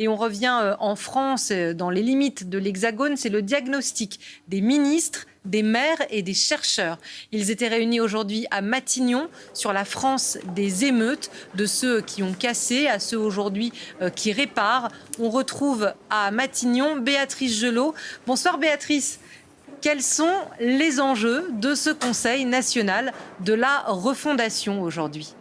Et on revient en France, dans les limites de l'Hexagone, c'est le diagnostic des ministres, des maires et des chercheurs. Ils étaient réunis aujourd'hui à Matignon sur la France des émeutes, de ceux qui ont cassé à ceux aujourd'hui qui réparent. On retrouve à Matignon Béatrice Gelot. Bonsoir Béatrice. Quels sont les enjeux de ce Conseil national de la refondation aujourd'hui ?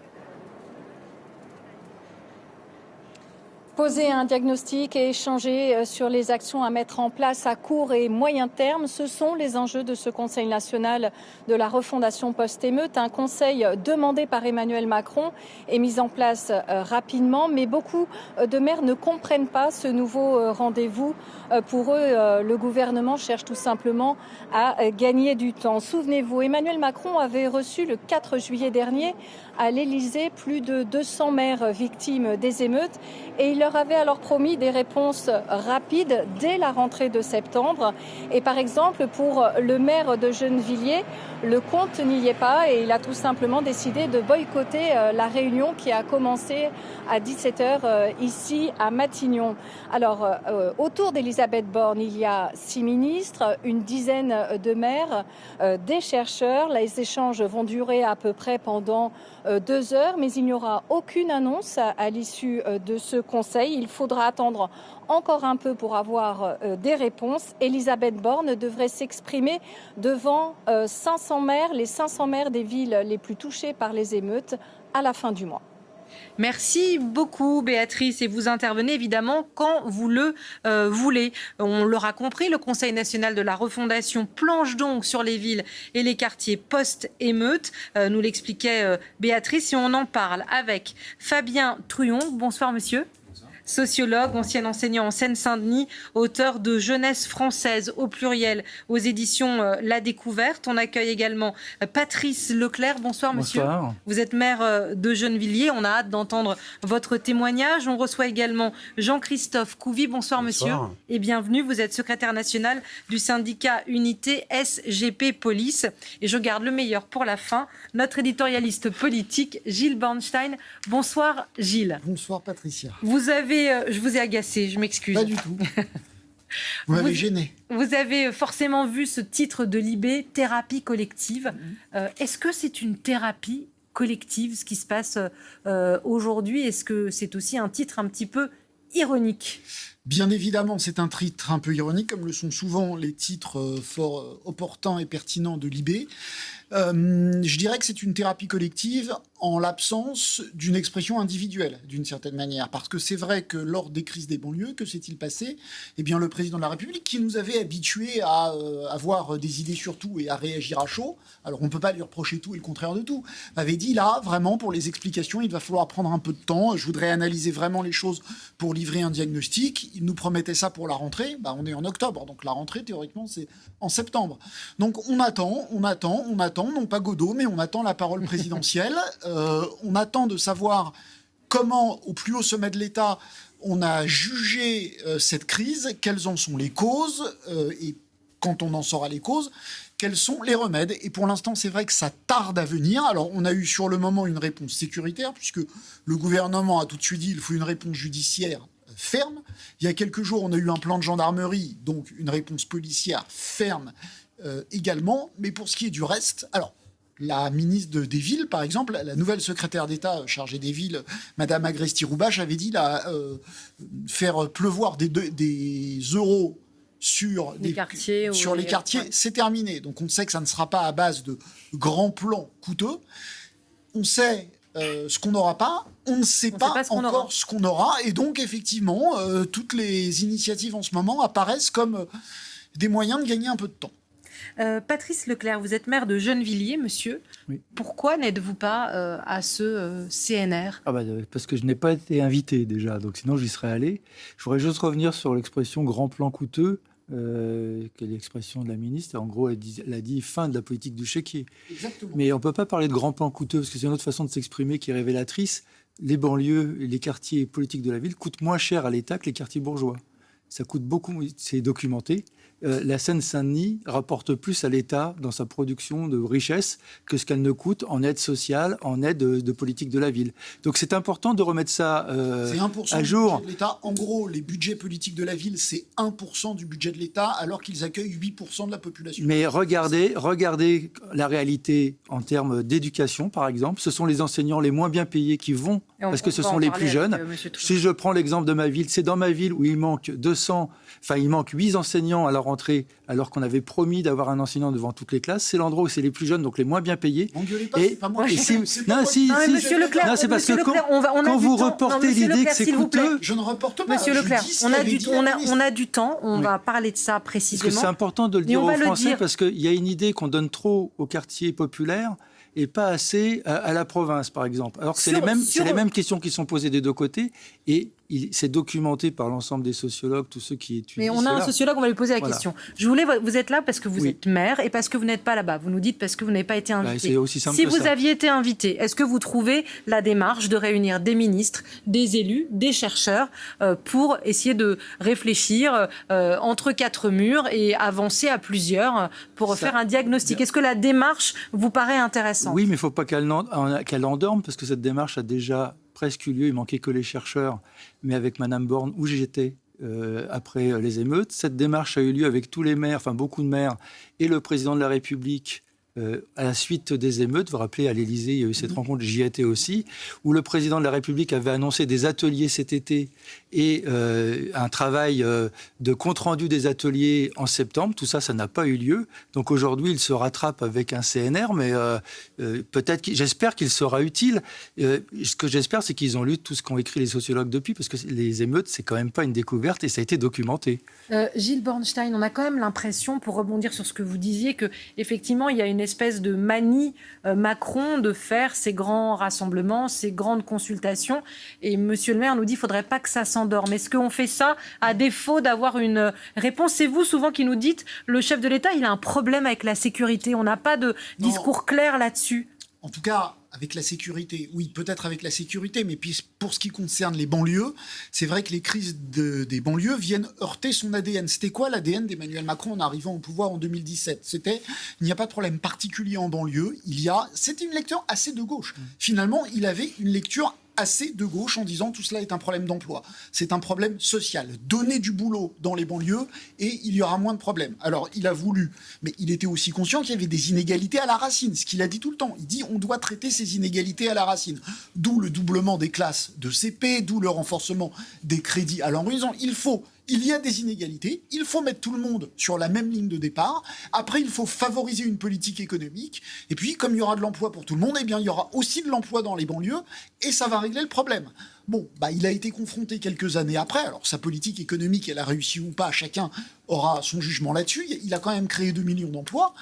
Poser un diagnostic et échanger sur les actions à mettre en place à court et moyen terme, ce sont les enjeux de ce Conseil national de la refondation post-émeute. Un conseil demandé par Emmanuel Macron et mis en place rapidement, mais beaucoup de maires ne comprennent pas ce nouveau rendez-vous. Pour eux, le gouvernement cherche tout simplement à gagner du temps. Souvenez-vous, Emmanuel Macron avait reçu le 4 juillet dernier à l'Élysée plus de 200 maires victimes des émeutes et il leur avait alors promis des réponses rapides dès la rentrée de septembre. Et par exemple, pour le maire de Gennevilliers, le compte n'y est pas et il a tout simplement décidé de boycotter la réunion qui a commencé à 17h ici à Matignon. Alors, autour d'Elisabeth Borne, il y a 6 ministres, une dizaine de maires, des chercheurs. Les échanges vont durer à peu près pendant 2 heures, mais il n'y aura aucune annonce à l'issue de ce Conseil. Il faudra attendre encore un peu pour avoir des réponses. Elisabeth Borne devrait s'exprimer devant 500 maires, les 500 maires des villes les plus touchées par les émeutes à la fin du mois. Merci beaucoup Béatrice et vous intervenez évidemment quand vous le voulez. On l'aura compris, le Conseil national de la refondation planche donc sur les villes et les quartiers post-émeute. Nous l'expliquait Béatrice et on en parle avec Fabien Truon. Bonsoir monsieur. Sociologue, ancien enseignant en Seine-Saint-Denis, auteur de Jeunesse française au pluriel aux éditions La Découverte. On accueille également Patrice Leclerc. Bonsoir monsieur. Bonsoir. Vous êtes maire de Gennevilliers. On a hâte d'entendre votre témoignage. On reçoit également Jean-Christophe Couvi. Bonsoir monsieur et bienvenue. Vous êtes secrétaire national du syndicat Unité SGP Police. Et je garde le meilleur pour la fin. Notre éditorialiste politique Gilles Bornstein. Bonsoir Gilles. Bonsoir Patricia. Je vous ai agacé, je m'excuse. Pas du tout. Vous m'avez gêné. Vous avez forcément vu ce titre de Libé, thérapie collective. Est-ce que c'est une thérapie collective, ce qui se passe aujourd'hui? Est-ce que c'est aussi un titre un petit peu ironique? Bien évidemment, c'est un titre un peu ironique, comme le sont souvent les titres fort opportuns et pertinents de Libé. Je dirais que c'est une thérapie collective en l'absence d'une expression individuelle, d'une certaine manière. Parce que c'est vrai que lors des crises des banlieues, que s'est-il passé? Eh bien, le président de la République, qui nous avait habitués à avoir des idées sur tout et à réagir à chaud, alors on ne peut pas lui reprocher tout et le contraire de tout, avait dit là, vraiment, pour les explications, il va falloir prendre un peu de temps. Je voudrais analyser vraiment les choses pour livrer un diagnostic. Il nous promettait ça pour la rentrée. On est en octobre, donc la rentrée, théoriquement, c'est en septembre. Donc on attend, non pas Godot, mais on attend la parole présidentielle. On attend de savoir comment, au plus haut sommet de l'État, on a jugé cette crise, quelles en sont les causes, et quand on en saura les causes, quels sont les remèdes. Et pour l'instant, c'est vrai que ça tarde à venir. Alors, on a eu sur le moment une réponse sécuritaire, puisque le gouvernement a tout de suite dit qu'il faut une réponse judiciaire ferme. Il y a quelques jours, on a eu un plan de gendarmerie, donc une réponse policière ferme également. Mais pour ce qui est du reste, alors, la ministre des Villes, par exemple, la nouvelle secrétaire d'État chargée des villes, Madame Agresti-Roubache, avait dit faire pleuvoir des euros sur les quartiers, c'est terminé. Donc on sait que ça ne sera pas à base de grands plans coûteux. On sait ce qu'on n'aura pas, on ne sait pas encore ce qu'on aura. Et donc effectivement, toutes les initiatives en ce moment apparaissent comme des moyens de gagner un peu de temps. Patrice Leclerc, vous êtes maire de Gennevilliers, monsieur. Oui. Pourquoi n'êtes-vous pas à ce CNR? Parce que je n'ai pas été invité déjà, donc sinon j'y serais allé. Je voudrais juste revenir sur l'expression « grand plan coûteux », qui est l'expression de la ministre. En gros, elle a dit fin de la politique du chéquier. Exactement. Mais on ne peut pas parler de grand plan coûteux, parce que c'est une autre façon de s'exprimer qui est révélatrice. Les banlieues et les quartiers politiques de la ville coûtent moins cher à l'État que les quartiers bourgeois. ça coûte beaucoup, c'est documenté. La Seine-Saint-Denis rapporte plus à l'État dans sa production de richesse que ce qu'elle ne coûte en aide sociale, en aide de politique de la ville. Donc c'est important de remettre ça c'est 1% à du jour. budget de l'État. En gros, les budgets politiques de la ville, c'est 1% du budget de l'État, alors qu'ils accueillent 8% de la population. Mais regardez la réalité en termes d'éducation, par exemple. Ce sont les enseignants les moins bien payés qui vont, parce que ce sont les plus jeunes. Si je prends l'exemple de ma ville, c'est dans ma ville où il manque 8 enseignants à la rentrée, alors qu'on avait promis d'avoir un enseignant devant toutes les classes. C'est l'endroit où c'est les plus jeunes, donc les moins bien payés. N'engueulez pas, c'est pas moi. Monsieur Leclerc, non, c'est parce que on a quand du vous temps. reportez Non, Monsieur l'idée Leclerc, que c'est s'il vous plaît. coûteux... Je ne reporte pas. Monsieur Leclerc, on a du temps. On Oui. va parler de ça Parce précisément. que c'est important de le dire aux Français, parce qu'il y a une idée qu'on donne trop aux quartiers populaires et pas assez à la province, par exemple. Alors que c'est les mêmes questions qui sont posées des deux côtés, et c'est documenté par l'ensemble des sociologues, tous ceux qui étudient. Mais on a un sociologue, on va lui poser la question. Vous êtes là parce que vous êtes maire et parce que vous n'êtes pas là-bas. Vous nous dites parce que vous n'avez pas été invité. C'est aussi simple si que vous ça. aviez été invité, est-ce que vous trouvez la démarche de réunir des ministres, des élus, des chercheurs pour essayer de réfléchir entre quatre murs et avancer à plusieurs pour faire un diagnostic? Est-ce que la démarche vous paraît intéressante? Oui, mais il ne faut pas qu'elle endorme, parce que cette démarche a déjà presque eu lieu. Il manquait que les chercheurs, mais avec Madame Borne, où j'étais après les émeutes. Cette démarche a eu lieu avec tous les maires, enfin beaucoup de maires, et le président de la République à la suite des émeutes. Vous vous rappelez, à l'Élysée, il y a eu cette rencontre, j'y étais aussi, où le président de la République avait annoncé des ateliers cet été et un travail de compte-rendu des ateliers en septembre. Tout ça, ça n'a pas eu lieu. Donc aujourd'hui, il se rattrape avec un CNR, mais j'espère qu'il sera utile. Ce que j'espère, c'est qu'ils ont lu tout ce qu'ont écrit les sociologues depuis, parce que les émeutes, c'est quand même pas une découverte et ça a été documenté. Gilles Bornstein, on a quand même l'impression, pour rebondir sur ce que vous disiez, qu'effectivement, il y a une espèce de manie Macron de faire ces grands rassemblements, ces grandes consultations. Et Monsieur le maire nous dit qu'il ne faudrait pas que ça s'endorme. Est-ce qu'on fait ça à défaut d'avoir une réponse? C'est vous souvent qui nous dites le chef de l'État, il a un problème avec la sécurité. On n'a pas de discours clair là-dessus. En tout cas, avec la sécurité, oui, peut-être avec la sécurité, mais puis pour ce qui concerne les banlieues, c'est vrai que les crises des banlieues viennent heurter son ADN. C'était quoi l'ADN d'Emmanuel Macron en arrivant au pouvoir en 2017? C'était, il n'y a pas de problème particulier en banlieue, c'était une lecture assez de gauche. Finalement, il avait une lecture assez de gauche en disant tout cela est un problème d'emploi, c'est un problème social. Donner du boulot dans les banlieues et il y aura moins de problèmes. Alors il a voulu, mais il était aussi conscient qu'il y avait des inégalités à la racine, ce qu'il a dit tout le temps. Il dit on doit traiter ces inégalités à la racine. D'où le doublement des classes de CP, d'où le renforcement des crédits à l'enruisant. Il y a des inégalités, il faut mettre tout le monde sur la même ligne de départ. Après, il faut favoriser une politique économique. Et puis, comme il y aura de l'emploi pour tout le monde, eh bien, il y aura aussi de l'emploi dans les banlieues et ça va régler le problème. Bon, il a été confronté quelques années après. Alors, sa politique économique, elle a réussi ou pas, chacun aura son jugement là-dessus. Il a quand même créé 2 millions d'emplois.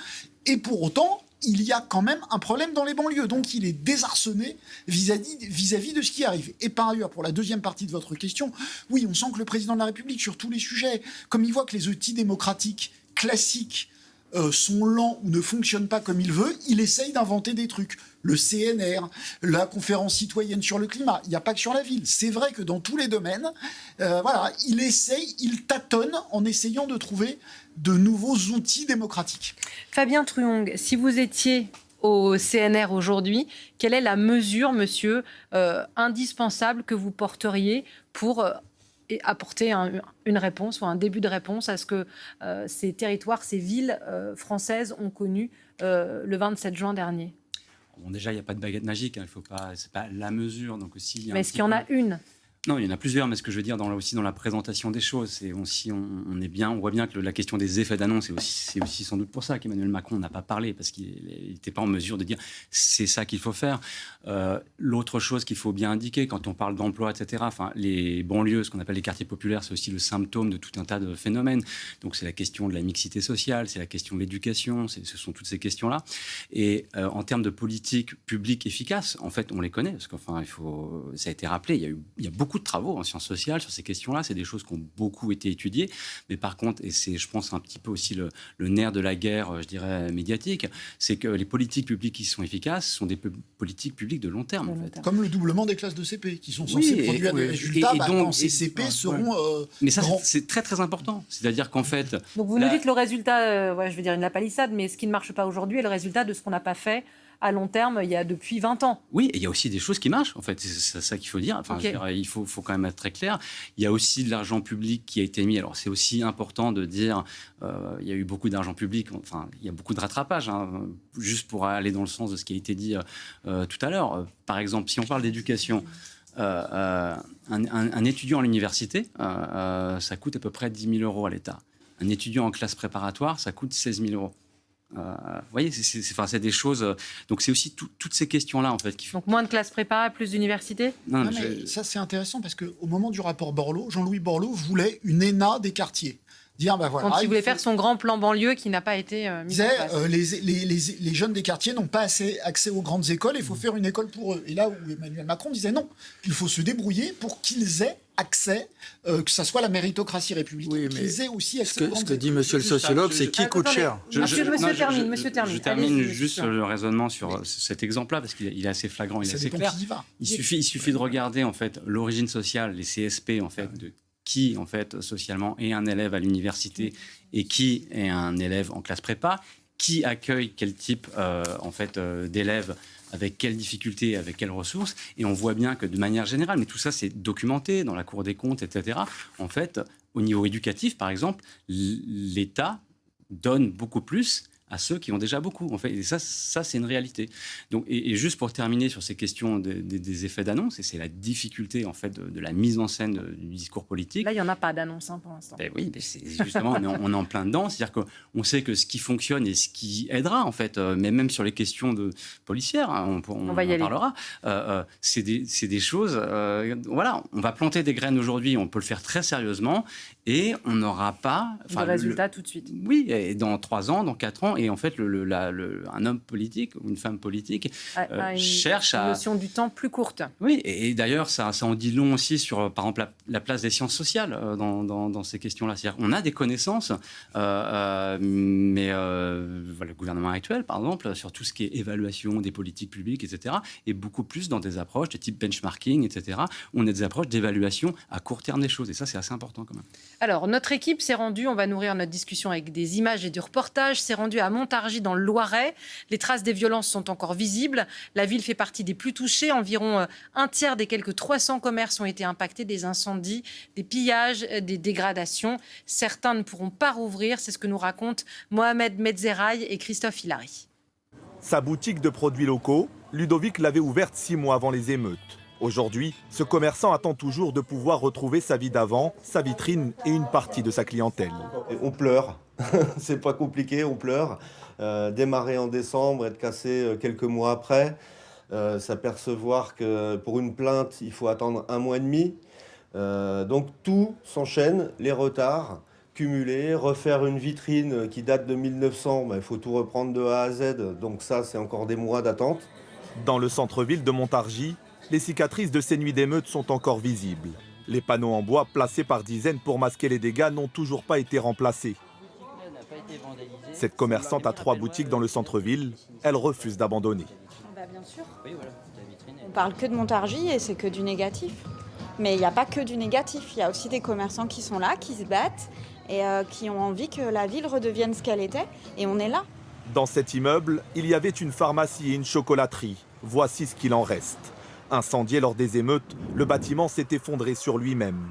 Et pour autant, il y a quand même un problème dans les banlieues. Donc, il est désarçonné vis-à-vis de ce qui arrive. Et par ailleurs, pour la deuxième partie de votre question, oui, on sent que le président de la République, sur tous les sujets, comme il voit que les outils démocratiques classiques sont lents ou ne fonctionnent pas comme il veut, il essaye d'inventer des trucs. Le CNR, la conférence citoyenne sur le climat, il n'y a pas que sur la ville. C'est vrai que dans tous les domaines, il tâtonne en essayant de trouver de nouveaux outils démocratiques. Fabien Truong, si vous étiez au CNR aujourd'hui, quelle est la mesure, monsieur, indispensable que vous porteriez pour apporter une réponse ou un début de réponse à ce que ces territoires, ces villes françaises ont connu le 27 juin dernier? Bon, déjà, il n'y a pas de baguette magique, hein, c'est pas la mesure. Donc aussi, mais est-ce qu'il y en a une? Non, il y en a plusieurs, mais ce que je veux dire aussi dans la présentation des choses, c'est aussi, on voit bien que la question des effets d'annonce, c'est aussi sans doute pour ça qu'Emmanuel Macron n'a pas parlé, parce qu'il n'était pas en mesure de dire c'est ça qu'il faut faire. L'autre chose qu'il faut bien indiquer, quand on parle d'emploi, etc., les banlieues, ce qu'on appelle les quartiers populaires, c'est aussi le symptôme de tout un tas de phénomènes. Donc c'est la question de la mixité sociale, c'est la question de l'éducation, ce sont toutes ces questions-là. Et en termes de politique publique efficace, en fait, on les connaît, parce ça a été rappelé, il y a beaucoup beaucoup de travaux en sciences sociales sur ces questions-là. C'est des choses qui ont beaucoup été étudiées. Mais par contre, et c'est, je pense, un petit peu aussi le nerf de la guerre, je dirais, médiatique, c'est que les politiques publiques qui sont efficaces sont des politiques publiques de long terme. En fait. Comme le doublement des classes de CP, qui sont censées produire des résultats quand ces CP seront... mais ça, grands. c'est très, très important. C'est-à-dire qu'en fait... Donc vous nous dites le résultat, je vais dire une palissade, mais ce qui ne marche pas aujourd'hui est le résultat de ce qu'on n'a pas fait à long terme il y a depuis 20 ans. Oui, et il y a aussi des choses qui marchent, en fait. C'est ça qu'il faut dire. Enfin, je dirais, il faut quand même être très clair. Il y a aussi de l'argent public qui a été mis. Alors, c'est aussi important de dire, il y a eu beaucoup d'argent public. Enfin, il y a beaucoup de rattrapage, hein, juste pour aller dans le sens de ce qui a été dit tout à l'heure. Par exemple, si on parle d'éducation, un étudiant à l'université, ça coûte à peu près 10 000 euros à l'État. Un étudiant en classe préparatoire, ça coûte 16 000 euros. Vous voyez, c'est des choses. Donc c'est aussi toutes ces questions-là en fait. Donc moins de classes prépa, plus d'universités. Non, mais ça c'est intéressant parce qu'au moment du rapport Borloo, Jean-Louis Borloo voulait une ENA des quartiers. Dire, voilà, quand il voulait faire son grand plan banlieue qui n'a pas été mis en place. Les jeunes des quartiers n'ont pas assez accès aux grandes écoles, il faut faire une école pour eux. Et là où Emmanuel Macron disait non, il faut se débrouiller pour qu'ils aient accès, que ça soit la méritocratie républicaine, qu'ils aient aussi accès aux grandes écoles. Ce que dit monsieur le sociologue, c'est qui coûte cher. Monsieur termine. Je termine juste sur le raisonnement sur cet exemple-là, parce qu'il est assez flagrant, il est assez clair. Il suffit de regarder en fait l'origine sociale, les CSP en fait, de qui, en fait, socialement, est un élève à l'université et qui est un élève en classe prépa, qui accueille quel type d'élèves, avec quelles difficultés, avec quelles ressources. Et on voit bien que de manière générale, mais tout ça c'est documenté dans la Cour des comptes, etc., en fait, au niveau éducatif, par exemple, l'État donne beaucoup plus à ceux qui ont déjà beaucoup, en fait. Et ça c'est une réalité. Donc, et juste pour terminer sur ces questions des effets d'annonce, et c'est la difficulté, en fait, de la mise en scène du discours politique. Là, il n'y en a pas d'annonce, pour l'instant. Ben oui, c'est justement, on est en plein dedans. C'est-à-dire qu'on sait que ce qui fonctionne et ce qui aidera, en fait, mais même sur les questions policières, hein, on va y aller. Parlera, c'est des choses... voilà, on va planter des graines aujourd'hui, on peut le faire très sérieusement, et on n'aura pas... de résultats tout de suite. Oui, et dans 3 ans, dans 4 ans, et en fait, un homme politique ou une femme politique cherche une notion du temps plus courte. Oui, et d'ailleurs, ça en dit long aussi sur, par exemple, la place des sciences sociales dans ces questions-là. C'est-à-dire qu'on a des connaissances, mais le gouvernement actuel, par exemple, sur tout ce qui est évaluation des politiques publiques, etc., est beaucoup plus dans des approches de type benchmarking, etc., où on a des approches d'évaluation à court terme des choses. Et ça, c'est assez important quand même. Alors, notre équipe s'est rendue, on va nourrir notre discussion avec des images et du reportage, s'est rendue à Montargis dans le Loiret. Les traces des violences sont encore visibles. La ville fait partie des plus touchées. Environ un tiers des quelques 300 commerces ont été impactés, des incendies, des pillages, des dégradations. Certains ne pourront pas rouvrir. C'est ce que nous racontent Mohamed Medzeraï et Christophe Hilary. Sa boutique de produits locaux, Ludovic l'avait ouverte 6 mois avant les émeutes. Aujourd'hui, ce commerçant attend toujours de pouvoir retrouver sa vie d'avant, sa vitrine et une partie de sa clientèle. On pleure, c'est pas compliqué, on pleure. Démarrer en décembre, être cassé quelques mois après, s'apercevoir que pour une plainte, il faut attendre 1 mois et demi. Donc tout s'enchaîne, les retards cumulés, refaire une vitrine qui date de 1900, il faut tout reprendre de A à Z, donc ça c'est encore des mois d'attente. Dans le centre-ville de Montargis, les cicatrices de ces nuits d'émeutes sont encore visibles. Les panneaux en bois placés par dizaines pour masquer les dégâts n'ont toujours pas été remplacés. Cette commerçante a 3 boutiques dans le centre-ville. Elle refuse d'abandonner. Bien sûr. On parle que de Montargis et c'est que du négatif. Mais il n'y a pas que du négatif. Il y a aussi des commerçants qui sont là, qui se battent et qui ont envie que la ville redevienne ce qu'elle était. Et on est là. Dans cet immeuble, il y avait une pharmacie et une chocolaterie. Voici ce qu'il en reste. Incendié lors des émeutes, le bâtiment s'est effondré sur lui-même.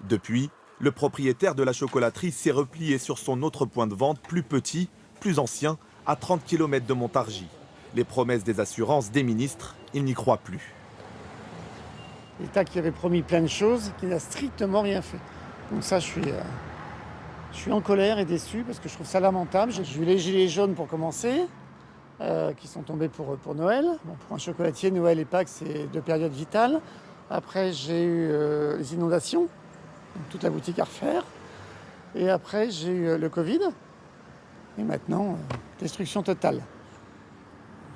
Depuis, le propriétaire de la chocolaterie s'est replié sur son autre point de vente, plus petit, plus ancien, à 30 km de Montargis. Les promesses des assurances des ministres, il n'y croit plus. L'État qui avait promis plein de choses, qui n'a strictement rien fait. Donc ça, je suis en colère et déçu parce que je trouve ça lamentable. J'ai eu les gilets jaunes pour commencer, qui sont tombés pour Noël. Bon, pour un chocolatier, Noël et Pâques, c'est 2 périodes vitales. Après, j'ai eu les inondations, donc toute la boutique à refaire. Et après, j'ai eu le Covid. Et maintenant, destruction totale.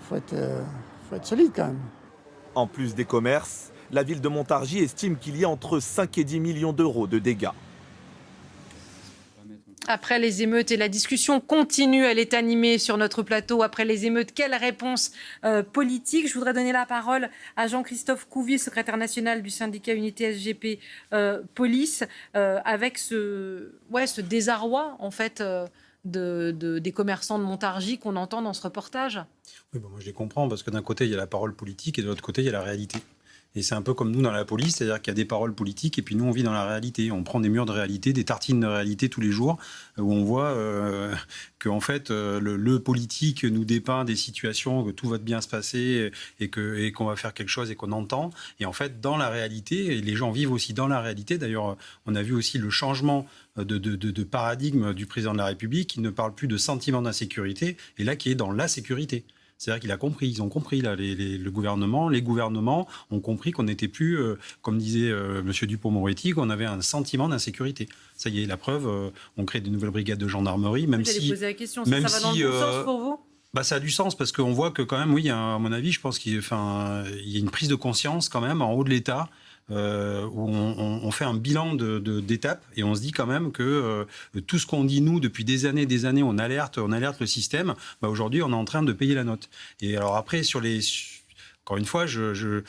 Faut être solide quand même. En plus des commerces, La ville de Montargis estime qu'il y a entre 5 et 10 millions d'euros de dégâts. Après les émeutes, et la discussion continue, elle est animée sur notre plateau. Après les émeutes, quelle réponse politique? Je voudrais donner la parole à Jean-Christophe Couvier, secrétaire national du syndicat Unité SGP Police, avec ce désarroi en fait des commerçants de Montargis qu'on entend dans ce reportage. Oui, moi je les comprends, parce que d'un côté il y a la parole politique et de l'autre côté il y a la réalité. Et c'est un peu comme nous dans la police, c'est-à-dire qu'il y a des paroles politiques et puis nous on vit dans la réalité. On prend des murs de réalité, des tartines de réalité tous les jours, où on voit qu'en fait le politique nous dépeint des situations, que tout va bien se passer et qu'on va faire quelque chose et qu'on entend. Et en fait dans la réalité, et les gens vivent aussi dans la réalité. D'ailleurs on a vu aussi le changement de paradigme du président de la République, qui ne parle plus de sentiment d'insécurité et là qui est dans la sécurité. C'est-à-dire qu'il a compris, ils ont compris, là, les gouvernements ont compris qu'on n'était plus, comme disait M. Dupond-Moretti, qu'on avait un sentiment d'insécurité. Ça y est, la preuve, on crée de nouvelles brigades de gendarmerie, même si... J'allais poser la question, ça va dans le bon sens pour vous ? Ça a du sens, parce qu'on voit que quand même, oui, à mon avis, je pense qu'il y a une prise de conscience quand même en haut de l'État, où on fait un bilan d'étapes et on se dit quand même que tout ce qu'on dit nous depuis des années, on alerte le système. Aujourd'hui, on est en train de payer la note. Et alors après, encore une fois, je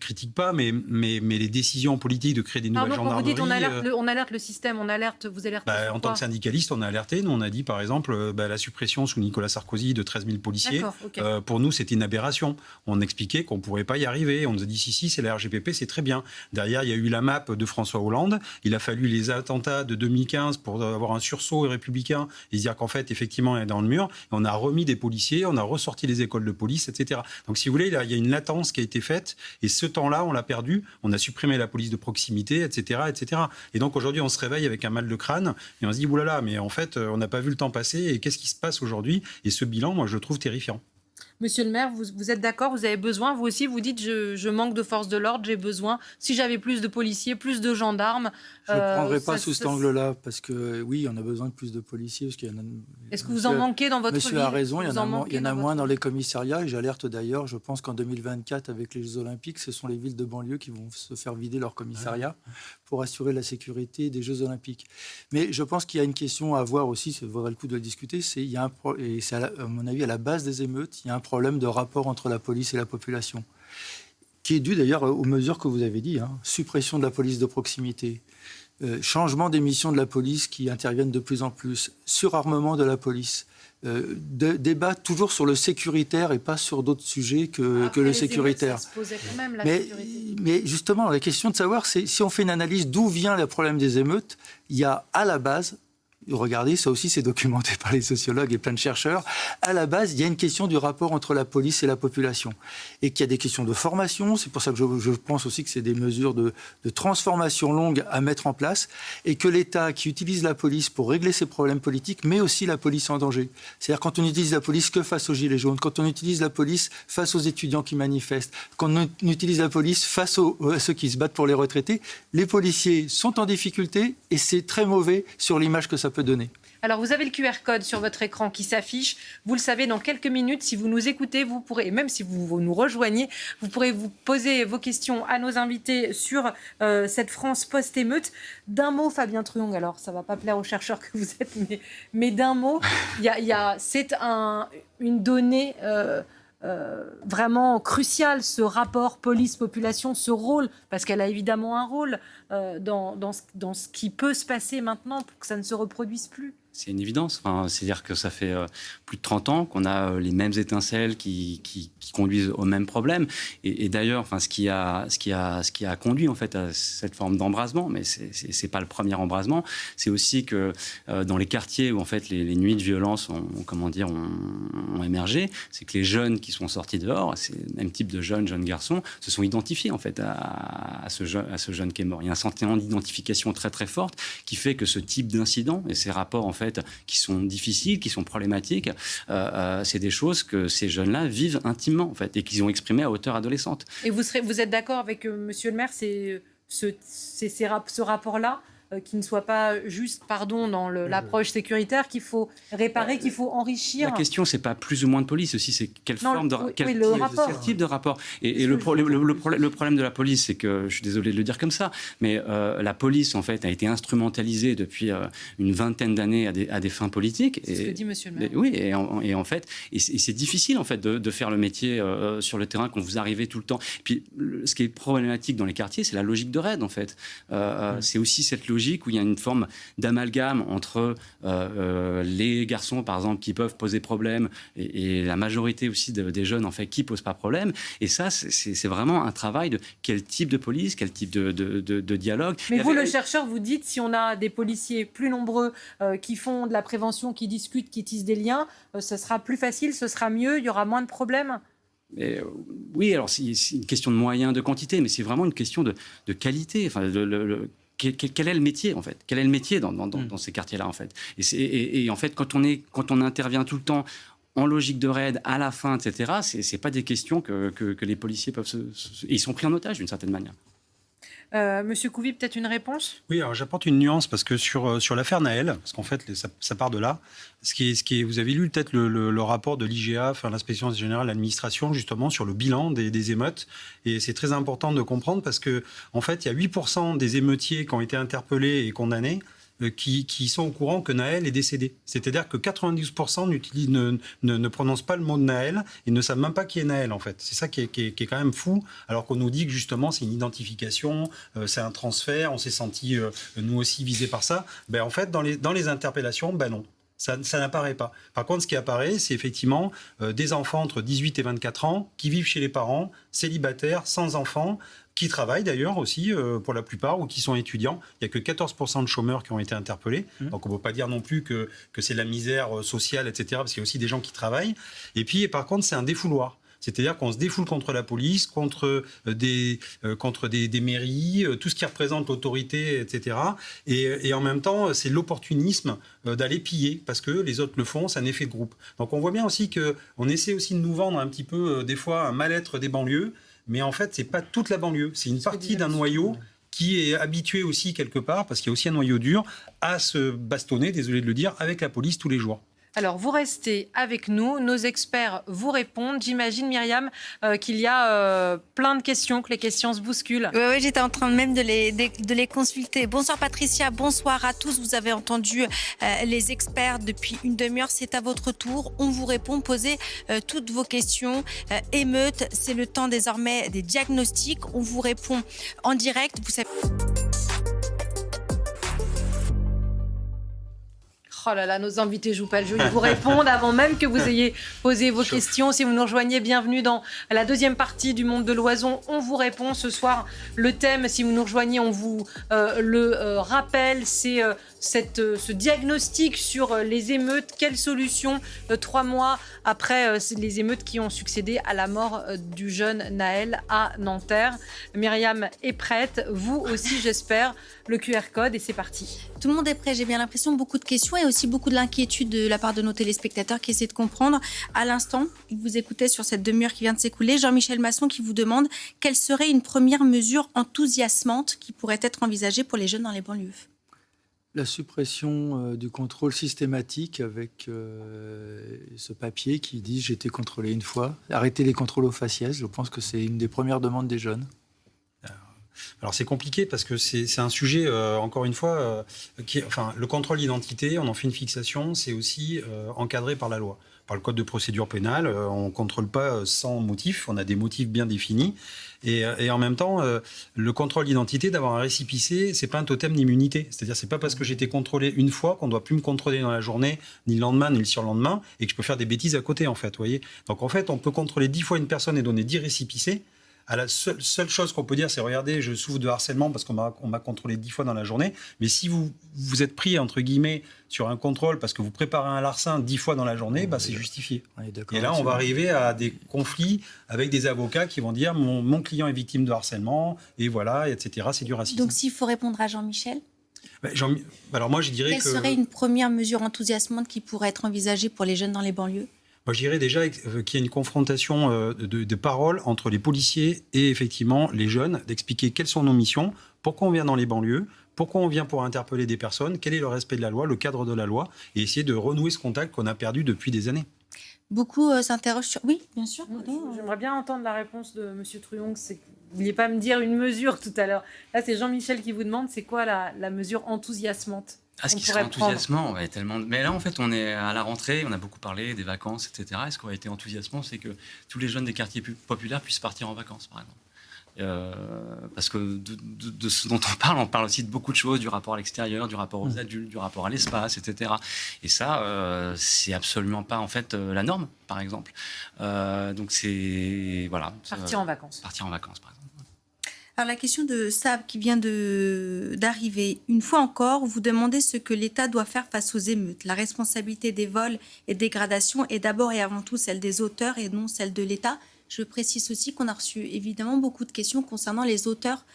critique pas, mais les décisions politiques de créer des nouvelles gendarmeries... Quand vous dites on alerte le système, vous alertez en tant que syndicaliste, on a alerté. Nous, on a dit, par exemple, la suppression sous Nicolas Sarkozy de 13 000 policiers. Okay. Pour nous, c'était une aberration. On expliquait qu'on ne pourrait pas y arriver. On nous a dit, si, c'est la RGPP, c'est très bien. Derrière, il y a eu la MAP de François Hollande. Il a fallu les attentats de 2015 pour avoir un sursaut républicain et se dire qu'en fait, effectivement, on est dans le mur. Et on a remis des policiers, on a ressorti les écoles de police, etc. Donc, si vous voulez, il y a une latence qui a été faite, et ce temps-là, on l'a perdu. On a supprimé la police de proximité, etc., etc. Et donc aujourd'hui, on se réveille avec un mal de crâne et on se dit oulala, mais en fait, on n'a pas vu le temps passer. Et qu'est-ce qui se passe aujourd'hui? Et ce bilan, moi, je le trouve terrifiant. Monsieur le maire, vous êtes d'accord? Vous avez besoin, vous aussi, vous dites je manque de force de l'ordre, j'ai besoin. Si j'avais plus de policiers, plus de gendarmes... Je ne prendrais pas sous cet angle-là, parce que oui, on a besoin de plus de policiers. Est-ce que vous en manquez dans votre ville? Monsieur a raison, il y en a moins dans les commissariats. Et j'alerte d'ailleurs, je pense qu'en 2024, avec les Jeux Olympiques, ce sont les villes de banlieue qui vont se faire vider leurs commissariats pour assurer la sécurité des Jeux Olympiques. Mais je pense qu'il y a une question à voir aussi, ça vaudrait le coup de le discuter, et c'est à mon avis à la base des émeutes, il y a un problème de rapport entre la police et la population, qui est dû d'ailleurs aux mesures que vous avez dit, suppression de la police de proximité, changement des missions de la police qui interviennent de plus en plus, surarmement de la police, débat toujours sur le sécuritaire et pas sur d'autres sujets que le sécuritaire. Émeutes, ça se posait quand même, mais justement, la question de savoir, c'est si on fait une analyse d'où vient le problème des émeutes, il y a à la base... Regardez, ça aussi c'est documenté par les sociologues et plein de chercheurs. À la base, il y a une question du rapport entre la police et la population. Et qu'il y a des questions de formation. C'est pour ça que je pense aussi que c'est des mesures de transformation longue à mettre en place. Et que l'État qui utilise la police pour régler ses problèmes politiques met aussi la police en danger. C'est-à-dire quand on utilise la police que face aux gilets jaunes, quand on utilise la police face aux étudiants qui manifestent, quand on utilise la police face à ceux qui se battent pour les retraités, les policiers sont en difficulté et c'est très mauvais sur l'image que ça peut donner. Alors, vous avez le QR code sur votre écran qui s'affiche. Vous le savez, dans quelques minutes, si vous nous écoutez, vous pourrez, et même si vous nous rejoignez, vous pourrez vous poser vos questions à nos invités sur cette France post-émeute. D'un mot, Fabien Truong, alors ça ne va pas plaire aux chercheurs que vous êtes, mais d'un mot, c'est une donnée... vraiment crucial, ce rapport police-population, ce rôle, parce qu'elle a évidemment un rôle dans ce qui peut se passer maintenant pour que ça ne se reproduise plus. C'est une évidence. C'est-à-dire que ça fait plus de 30 ans qu'on a les mêmes étincelles qui conduisent au même problème. Et d'ailleurs, ce qui a conduit en fait à cette forme d'embrasement, mais c'est pas le premier embrasement, c'est aussi que dans les quartiers où en fait les nuits de violence ont émergé, c'est que les jeunes qui sont sortis dehors, c'est le même type de jeunes garçons, se sont identifiés en fait à ce jeune qui est mort. Il y a un sentiment d'identification très très forte qui fait que ce type d'incident et ces rapports en fait qui sont difficiles, qui sont problématiques, c'est des choses que ces jeunes-là vivent intimement en fait et qu'ils ont exprimées à hauteur adolescente. Et vous êtes d'accord avec Monsieur le maire, ce rapport-là qui ne soit pas juste, dans l'approche sécuritaire, qu'il faut réparer, qu'il faut enrichir. La question, c'est pas plus ou moins de police aussi, c'est quel type de rapport. Et le problème de la police, c'est que, je suis désolé de le dire comme ça, mais la police, en fait, a été instrumentalisée depuis une vingtaine d'années à des fins politiques. C'est ce que dit monsieur le maire. Oui, et en fait, c'est difficile, en fait, de faire le métier sur le terrain quand vous arrivez tout le temps. Et puis, ce qui est problématique dans les quartiers, c'est la logique de raid, en fait. C'est aussi cette logique où il y a une forme d'amalgame entre les garçons, par exemple, qui peuvent poser problème et la majorité aussi des jeunes, en fait, qui posent pas problème. Et ça, c'est vraiment un travail de quel type de police, quel type de dialogue. Mais vous, le chercheur, vous dites, si on a des policiers plus nombreux qui font de la prévention, qui discutent, qui tissent des liens, ce sera plus facile, ce sera mieux, il y aura moins de problèmes. Oui, alors c'est une question de moyens, de quantité, mais c'est vraiment une question de qualité. Enfin, quel est le métier, en fait ? Quel est le métier dans ces quartiers-là, en fait ? Et en fait, quand on intervient tout le temps en logique de raid, à la fin, etc., c'est pas des questions que les policiers peuvent ils sont pris en otage, d'une certaine manière. Monsieur Couvi, peut-être une réponse ? Oui, alors j'apporte une nuance parce que sur l'affaire Naël, parce qu'en fait ça part de là. Ce qui est, vous avez lu peut-être le rapport de l'IGA, enfin l'inspection générale de l'administration, justement sur le bilan des émeutes, et c'est très important de comprendre parce que en fait il y a 8% des émeutiers qui ont été interpellés et condamnés qui sont au courant que Naël est décédé. C'est-à-dire que 92% ne prononcent pas le mot de Naël et ne savent même pas qui est Naël, en fait. C'est ça qui est quand même fou, alors qu'on nous dit que justement c'est une identification, c'est un transfert, on s'est senti nous aussi visés par ça. Ben, en fait, dans les interpellations, ben non. Ça n'apparaît pas. Par contre, ce qui apparaît, c'est effectivement des enfants entre 18 et 24 ans qui vivent chez les parents, célibataires, sans enfants, qui travaillent d'ailleurs aussi pour la plupart ou qui sont étudiants. Il n'y a que 14% de chômeurs qui ont été interpellés. Donc on ne peut pas dire non plus que c'est la misère sociale, etc. Parce qu'il y a aussi des gens qui travaillent. Et puis par contre, c'est un défouloir. C'est-à-dire qu'on se défoule contre la police, contre des mairies, tout ce qui représente l'autorité, etc. Et en même temps, c'est l'opportunisme d'aller piller, parce que les autres le font, c'est un effet de groupe. Donc on voit bien aussi qu'on essaie aussi de nous vendre un petit peu, des fois, un mal-être des banlieues, mais en fait, c'est pas toute la banlieue, c'est une partie d'un noyau qui est habitué aussi quelque part, parce qu'il y a aussi un noyau dur, à se bastonner, désolé de le dire, avec la police tous les jours. Alors, vous restez avec nous. Nos experts vous répondent. J'imagine, Myriam, qu'il y a plein de questions, que les questions se bousculent. Oui, j'étais en train même de les consulter. Bonsoir Patricia, bonsoir à tous. Vous avez entendu les experts depuis une demi-heure. C'est à votre tour. On vous répond. Posez toutes vos questions. Émeute, c'est le temps désormais des diagnostics. On vous répond en direct. Vous savez... Oh là là, nos invités jouent pas le jeu. Ils vous répondent avant même que vous ayez posé vos questions. Si vous nous rejoignez, bienvenue dans la deuxième partie du Monde de l'Oison. On vous répond ce soir. Le thème, si vous nous rejoignez, on vous le rappelle, c'est ce diagnostic sur les émeutes. Quelle solution 3 mois après les émeutes qui ont succédé à la mort du jeune Naël à Nanterre. Myriam est prête, vous aussi j'espère. Le QR code et c'est parti. Tout le monde est prêt, j'ai bien l'impression. Beaucoup de questions et aussi beaucoup de l'inquiétude de la part de nos téléspectateurs qui essaient de comprendre. À l'instant, vous écoutez sur cette demi-heure qui vient de s'écouler, Jean-Michel Masson qui vous demande quelle serait une première mesure enthousiasmante qui pourrait être envisagée pour les jeunes dans les banlieues. La suppression du contrôle systématique avec ce papier qui dit « j'ai été contrôlé une fois ». Arrêter les contrôles au faciès, je pense que c'est une des premières demandes des jeunes. Alors c'est compliqué parce que c'est un sujet, encore une fois, le contrôle d'identité, on en fait une fixation, c'est aussi encadré par la loi. Par le code de procédure pénale, on ne contrôle pas sans motif, on a des motifs bien définis. Et en même temps, le contrôle d'identité, d'avoir un récépissé, c'est pas un totem d'immunité. C'est-à-dire, c'est pas parce que j'ai été contrôlé une fois qu'on doit plus me contrôler dans la journée, ni le lendemain, ni le surlendemain, et que je peux faire des bêtises à côté, en fait. Vous voyez. Donc en fait, on peut contrôler 10 fois une personne et donner 10 récépissés. À la seule chose qu'on peut dire, c'est regardez, je souffre de harcèlement parce qu'on m'a contrôlé 10 fois dans la journée. Mais si vous êtes pris, entre guillemets, sur un contrôle parce que vous préparez un larcin 10 fois dans la journée, c'est justifié. Et là, on va arriver à des conflits avec des avocats qui vont dire mon client est victime de harcèlement, et voilà, etc. C'est du racisme. Donc s'il faut répondre à Jean-Michel, alors moi, je dirais quelle serait une première mesure enthousiasmante qui pourrait être envisagée pour les jeunes dans les banlieues ? Moi, je dirais déjà qu'il y a une confrontation de paroles entre les policiers et effectivement les jeunes, d'expliquer quelles sont nos missions, pourquoi on vient dans les banlieues, Pourquoi on vient pour interpeller des personnes? Quel est le respect de la loi, le cadre de la loi? Et essayer de renouer ce contact qu'on a perdu depuis des années. Beaucoup s'interrogent sur... Oui, bien sûr. J'aimerais bien entendre la réponse de M. Truong. Vous ne vouliez pas me dire une mesure tout à l'heure. Là, c'est Jean-Michel qui vous demande, c'est quoi la mesure enthousiasmante? Ce qui serait enthousiasmant, ouais, tellement. Mais là, en fait, on est à la rentrée, on a beaucoup parlé des vacances, etc. Et ce qui aurait été enthousiasmant, c'est que tous les jeunes des quartiers populaires puissent partir en vacances, par exemple. Parce que de ce dont on parle aussi de beaucoup de choses, du rapport à l'extérieur, du rapport aux adultes, du rapport à l'espace, etc. Et ça, c'est absolument pas, en fait, la norme, par exemple. Donc, c'est... Voilà. Partir en vacances. Partir en vacances, par exemple. Alors la question de Sab qui vient d'arriver, une fois encore, vous demandez ce que l'État doit faire face aux émeutes. La responsabilité des vols et dégradations est d'abord et avant tout celle des auteurs et non celle de l'État. Je précise aussi qu'on a reçu évidemment beaucoup de questions concernant les auteurs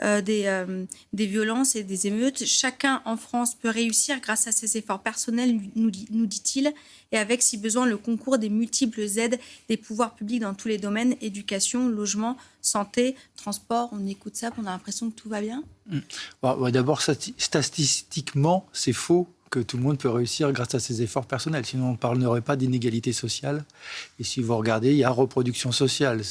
des violences et des émeutes. Chacun en France peut réussir grâce à ses efforts personnels, nous dit-il, et avec, si besoin, le concours des multiples aides des pouvoirs publics dans tous les domaines, éducation, logement, santé, transport. On écoute ça, on a l'impression que tout va bien. D'abord, statistiquement, c'est faux que tout le monde peut réussir grâce à ses efforts personnels. Sinon, on ne parlerait pas d'inégalité sociale. Et si vous regardez, il y a reproduction sociale.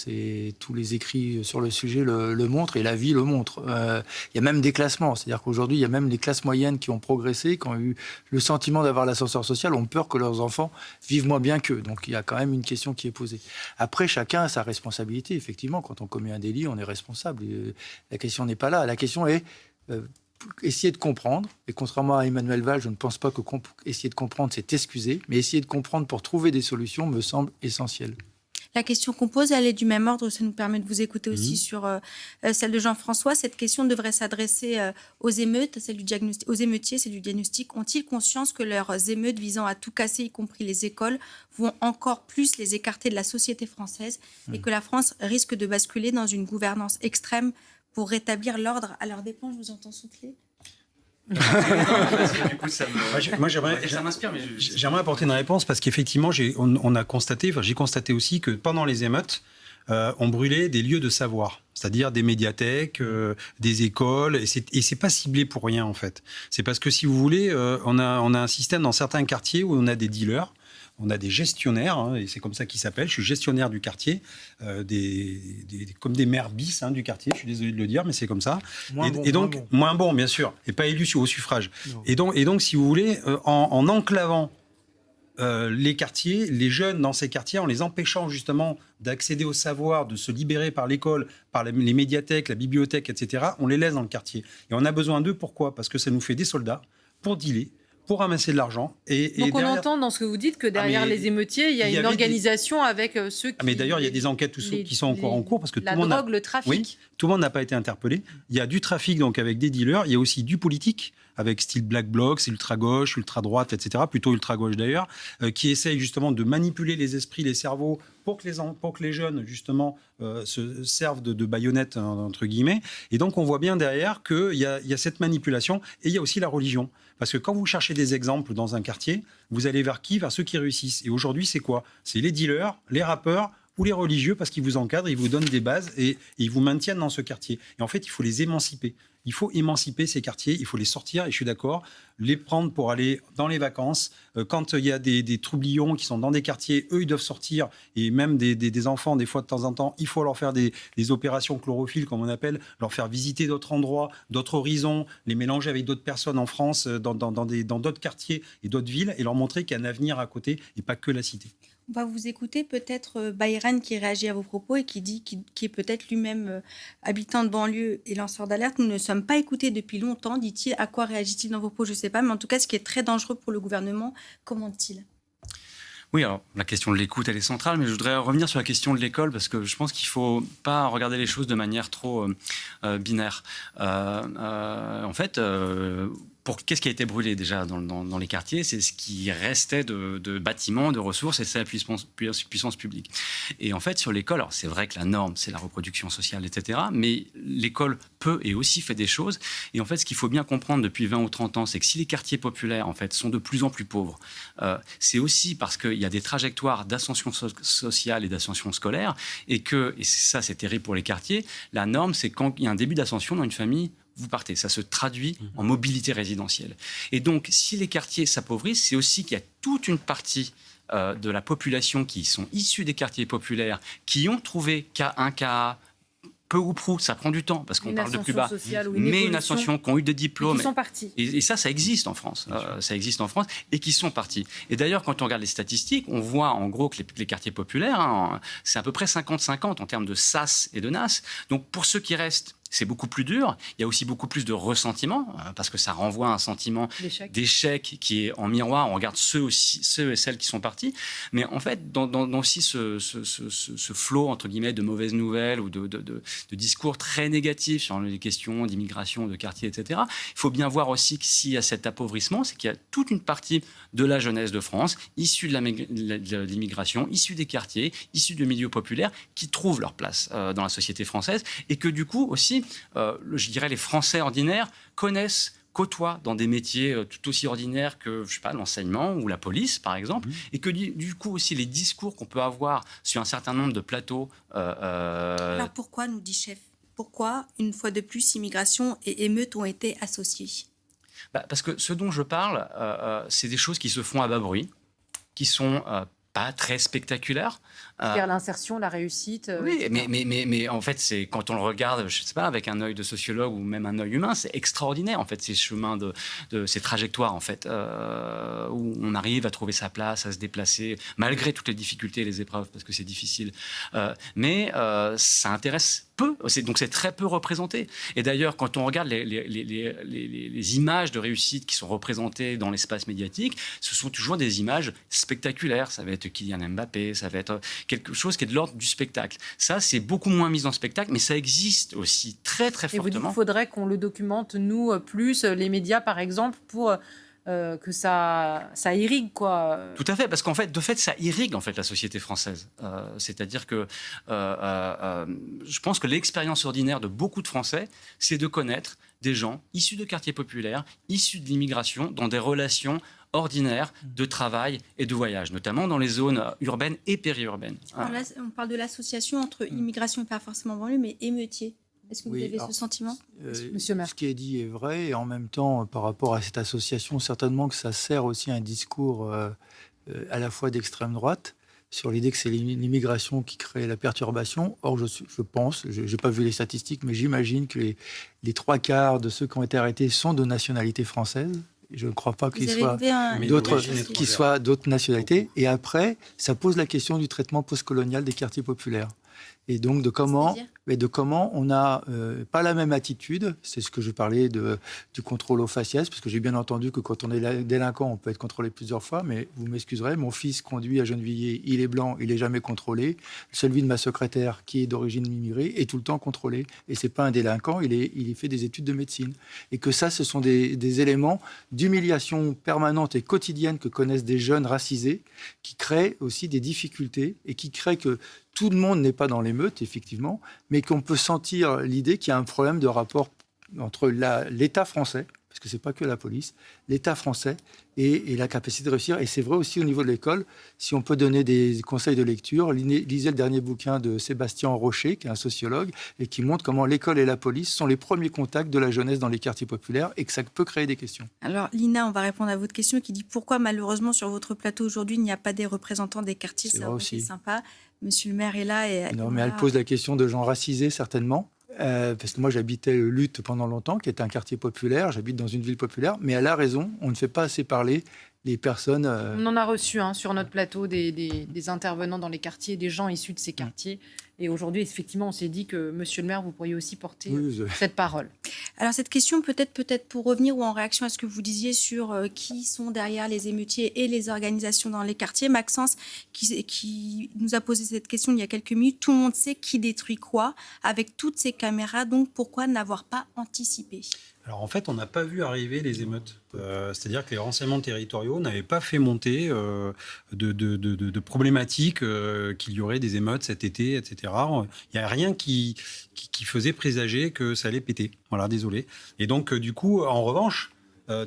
Tous les écrits sur le sujet le montrent et la vie le montre. Il y a même des classements. C'est-à-dire qu'aujourd'hui, il y a même les classes moyennes qui ont progressé, qui ont eu le sentiment d'avoir l'ascenseur social, ont peur que leurs enfants vivent moins bien qu'eux. Donc, il y a quand même une question qui est posée. Après, chacun a sa responsabilité. Effectivement, quand on commet un délit, on est responsable. La question n'est pas là. La question est... essayer de comprendre, et contrairement à Emmanuel Valls, je ne pense pas que essayer de comprendre, c'est excuser, mais essayer de comprendre pour trouver des solutions me semble essentiel. La question qu'on pose, elle est du même ordre, ça nous permet de vous écouter aussi sur celle de Jean-François. Cette question devrait s'adresser aux émeutes, aux émeutiers, c'est du diagnostic. Ont-ils conscience que leurs émeutes visant à tout casser, y compris les écoles, vont encore plus les écarter de la société française et que la France risque de basculer dans une gouvernance extrême pour rétablir l'ordre à leurs dépens? Je vous entends souffler. Ça m'inspire, mais j'aimerais apporter une réponse parce qu'effectivement, j'ai constaté aussi que pendant les émeutes, on brûlait des lieux de savoir, c'est-à-dire des médiathèques, des écoles, et c'est pas ciblé pour rien en fait. C'est parce que si vous voulez, on a un système dans certains quartiers où on a des dealers. On a des gestionnaires, et c'est comme ça qu'ils s'appellent. Je suis gestionnaire du quartier, comme des maires bis du quartier. Je suis désolé de le dire, mais c'est comme ça. Moins bon, bien sûr, et pas élu au suffrage. Et donc, si vous voulez, en enclavant les quartiers, les jeunes dans ces quartiers, en les empêchant justement d'accéder au savoir, de se libérer par l'école, par les médiathèques, la bibliothèque, etc., on les laisse dans le quartier. Et on a besoin d'eux, pourquoi? Parce que ça nous fait des soldats pour dealer, pour ramasser de l'argent. Donc on entend dans ce que vous dites que derrière les émeutiers, il y a une organisation avec ceux qui... Mais d'ailleurs, il y a des enquêtes qui sont encore en cours parce que la drogue, le trafic. Tout le monde n'a pas été interpellé. Il y a du trafic donc avec des dealers. Il y a aussi du politique avec style Black Bloc, ultra-gauche, ultra-droite, etc., plutôt ultra-gauche d'ailleurs, qui essayent justement de manipuler les esprits, les cerveaux, pour que les jeunes, justement, se servent de baïonnettes, entre guillemets. Et donc, on voit bien derrière qu'il y a cette manipulation, et il y a aussi la religion. Parce que quand vous cherchez des exemples dans un quartier, vous allez vers qui? Vers ceux qui réussissent. Et aujourd'hui, c'est quoi? C'est les dealers, les rappeurs, ou les religieux, parce qu'ils vous encadrent, ils vous donnent des bases et ils vous maintiennent dans ce quartier. Et en fait, il faut les émanciper. Il faut émanciper ces quartiers, il faut les sortir, et je suis d'accord, les prendre pour aller dans les vacances. Quand il y a des troublions qui sont dans des quartiers, eux, ils doivent sortir, et même des enfants, des fois, de temps en temps, il faut leur faire des opérations chlorophylle, comme on appelle, leur faire visiter d'autres endroits, d'autres horizons, les mélanger avec d'autres personnes en France, dans d'autres quartiers et d'autres villes, et leur montrer qu'il y a un avenir à côté, et pas que la cité. On va vous écouter peut-être Bayran qui réagit à vos propos et qui dit qui est peut-être lui-même habitant de banlieue et lanceur d'alerte. Nous ne sommes pas écoutés depuis longtemps, dit-il. À quoi réagit-il dans vos propos? Je ne sais pas, mais en tout cas, ce qui est très dangereux pour le gouvernement, comment dit-il? Oui, alors la question de l'écoute, elle est centrale, mais je voudrais revenir sur la question de l'école parce que je pense qu'il ne faut pas regarder les choses de manière trop binaire. En fait, qu'est-ce qui a été brûlé déjà dans les quartiers? C'est ce qui restait de bâtiments, de ressources, et c'est la puissance publique. Et en fait, sur l'école, alors c'est vrai que la norme, c'est la reproduction sociale, etc., mais l'école peut et aussi fait des choses. Et en fait, ce qu'il faut bien comprendre depuis 20 ou 30 ans, c'est que si les quartiers populaires, en fait, sont de plus en plus pauvres, c'est aussi parce qu'il y a des trajectoires d'ascension sociale et d'ascension scolaire, et ça, c'est terrible pour les quartiers. La norme, c'est quand il y a un début d'ascension dans une famille, vous partez. Ça se traduit en mobilité résidentielle. Et donc, si les quartiers s'appauvrissent, c'est aussi qu'il y a toute une partie de la population qui sont issus des quartiers populaires, qui ont trouvé K1, K1, peu ou prou, ça prend du temps, parce qu'on parle de plus bas, mais une ascension, qui ont eu des diplômes. Qui sont partis. Et ça existe en France. Ça existe en France, et qui sont partis. Et d'ailleurs, quand on regarde les statistiques, on voit en gros que les quartiers populaires, c'est à peu près 50-50 en termes de SAS et de NAS. Donc pour ceux qui restent, c'est beaucoup plus dur. Il y a aussi beaucoup plus de ressentiment, parce que ça renvoie à un sentiment d'échec qui est en miroir. On regarde ceux et celles qui sont partis. Mais en fait, dans aussi ce flot, entre guillemets, de mauvaises nouvelles ou de discours très négatifs sur les questions d'immigration, de quartier, etc., il faut bien voir aussi que s'il y a cet appauvrissement, c'est qu'il y a toute une partie de la jeunesse de France, issue de l'immigration, issue des quartiers, issue du milieu populaire, qui trouvent leur place dans la société française, et que du coup aussi, je dirais, les Français ordinaires côtoient dans des métiers tout aussi ordinaires que, je sais pas, l'enseignement ou la police, par exemple, et que du coup aussi les discours qu'on peut avoir sur un certain nombre de plateaux... Alors pourquoi, nous dit Chef, pourquoi, une fois de plus, immigration et émeutes ont été associées? Parce que ce dont je parle, c'est des choses qui se font à bas bruit, qui sont... pas très spectaculaire. C'est-à-dire l'insertion, la réussite. Oui, mais en fait, c'est quand on le regarde, je ne sais pas, avec un œil de sociologue ou même un œil humain, c'est extraordinaire, en fait, ces chemins, ces trajectoires, en fait, où on arrive à trouver sa place, à se déplacer, malgré toutes les difficultés et les épreuves, parce que c'est difficile. Mais ça intéresse peu, donc c'est très peu représenté. Et d'ailleurs, quand on regarde les images de réussite qui sont représentées dans l'espace médiatique, ce sont toujours des images spectaculaires. Ça va être Kylian Mbappé, ça va être quelque chose qui est de l'ordre du spectacle. Ça, c'est beaucoup moins mis en spectacle, mais ça existe aussi très, très fortement. Et vous dites qu'il faudrait qu'on le documente, nous, plus, les médias, par exemple, pour... que ça irrigue, quoi. Tout à fait, parce qu'en fait, de fait, ça irrigue en fait la société française. C'est-à-dire que je pense que l'expérience ordinaire de beaucoup de Français, c'est de connaître des gens issus de quartiers populaires, issus de l'immigration, dans des relations ordinaires de travail et de voyage, notamment dans les zones urbaines et périurbaines. Alors là, on parle de l'association entre immigration et pas forcément banlieue, mais émeutier. Est-ce que vous avez ce sentiment, Monsieur Maire? Ce qui est dit est vrai, et en même temps, par rapport à cette association, certainement que ça sert aussi à un discours à la fois d'extrême droite, sur l'idée que c'est l'immigration qui crée la perturbation. Or, je pense, je n'ai pas vu les statistiques, mais j'imagine que les 3/4 de ceux qui ont été arrêtés sont de nationalité française. Je ne crois pas qu'il soient d'autres nationalités. Et après, ça pose la question du traitement postcolonial des quartiers populaires. Et donc de comment on n'a pas la même attitude. C'est ce que je parlais du contrôle au faciès, parce que j'ai bien entendu que quand on est délinquant, on peut être contrôlé plusieurs fois, mais vous m'excuserez, mon fils conduit à Gennevilliers, il est blanc, il n'est jamais contrôlé. Celui de ma secrétaire, qui est d'origine immigrée, est tout le temps contrôlé. Et c'est pas un délinquant, il fait des études de médecine. Et que ça, ce sont des éléments d'humiliation permanente et quotidienne que connaissent des jeunes racisés, qui créent aussi des difficultés et qui créent que tout le monde n'est pas dans l'émeute, effectivement, mais qu'on peut sentir l'idée qu'il y a un problème de rapport entre l'État français, parce que ce n'est pas que la police, l'État français et la capacité de réussir. Et c'est vrai aussi au niveau de l'école, si on peut donner des conseils de lecture, lisez le dernier bouquin de Sébastien Rocher, qui est un sociologue, et qui montre comment l'école et la police sont les premiers contacts de la jeunesse dans les quartiers populaires et que ça peut créer des questions. Alors Lina, on va répondre à votre question qui dit pourquoi malheureusement sur votre plateau aujourd'hui il n'y a pas des représentants des quartiers. C'est vrai aussi. Sympa. Monsieur le maire est là. Mais elle pose la question de gens racisés, certainement. Parce que moi, j'habitais Lutte pendant longtemps, qui est un quartier populaire. J'habite dans une ville populaire. Mais elle a raison, on ne fait pas assez parler les personnes... On en a reçu sur notre plateau des intervenants dans les quartiers, des gens issus de ces quartiers. Et aujourd'hui, effectivement, on s'est dit que, monsieur le maire, vous pourriez aussi porter cette parole. Alors, cette question, peut-être pour revenir ou en réaction à ce que vous disiez sur qui sont derrière les émeutiers et les organisations dans les quartiers, Maxence, qui nous a posé cette question il y a quelques minutes, tout le monde sait qui détruit quoi avec toutes ces caméras, donc pourquoi n'avoir pas anticipé ? Alors en fait, on n'a pas vu arriver les émeutes. C'est-à-dire que les renseignements territoriaux n'avaient pas fait monter de problématiques qu'il y aurait des émeutes cet été, etc. Il n'y a rien qui faisait présager que ça allait péter. Voilà, désolé. Et donc, du coup, en revanche,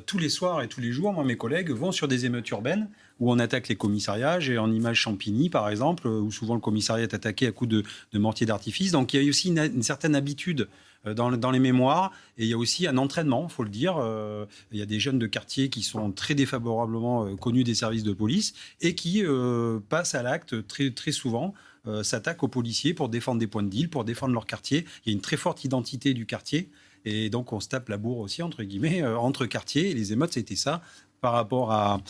tous les soirs et tous les jours, moi, mes collègues vont sur des émeutes urbaines où on attaque les commissariats. J'ai en image Champigny, par exemple, où souvent le commissariat est attaqué à coups de mortier d'artifice. Donc il y a aussi une certaine habitude dans les mémoires, et il y a aussi un entraînement, il faut le dire. Il y a des jeunes de quartier qui sont très défavorablement connus des services de police et qui passent à l'acte très, très souvent, s'attaquent aux policiers pour défendre des points de deal, pour défendre leur quartier. Il y a une très forte identité du quartier, et donc on se tape la bourre aussi, entre guillemets, entre quartiers, et les émeutes, c'était ça, par rapport à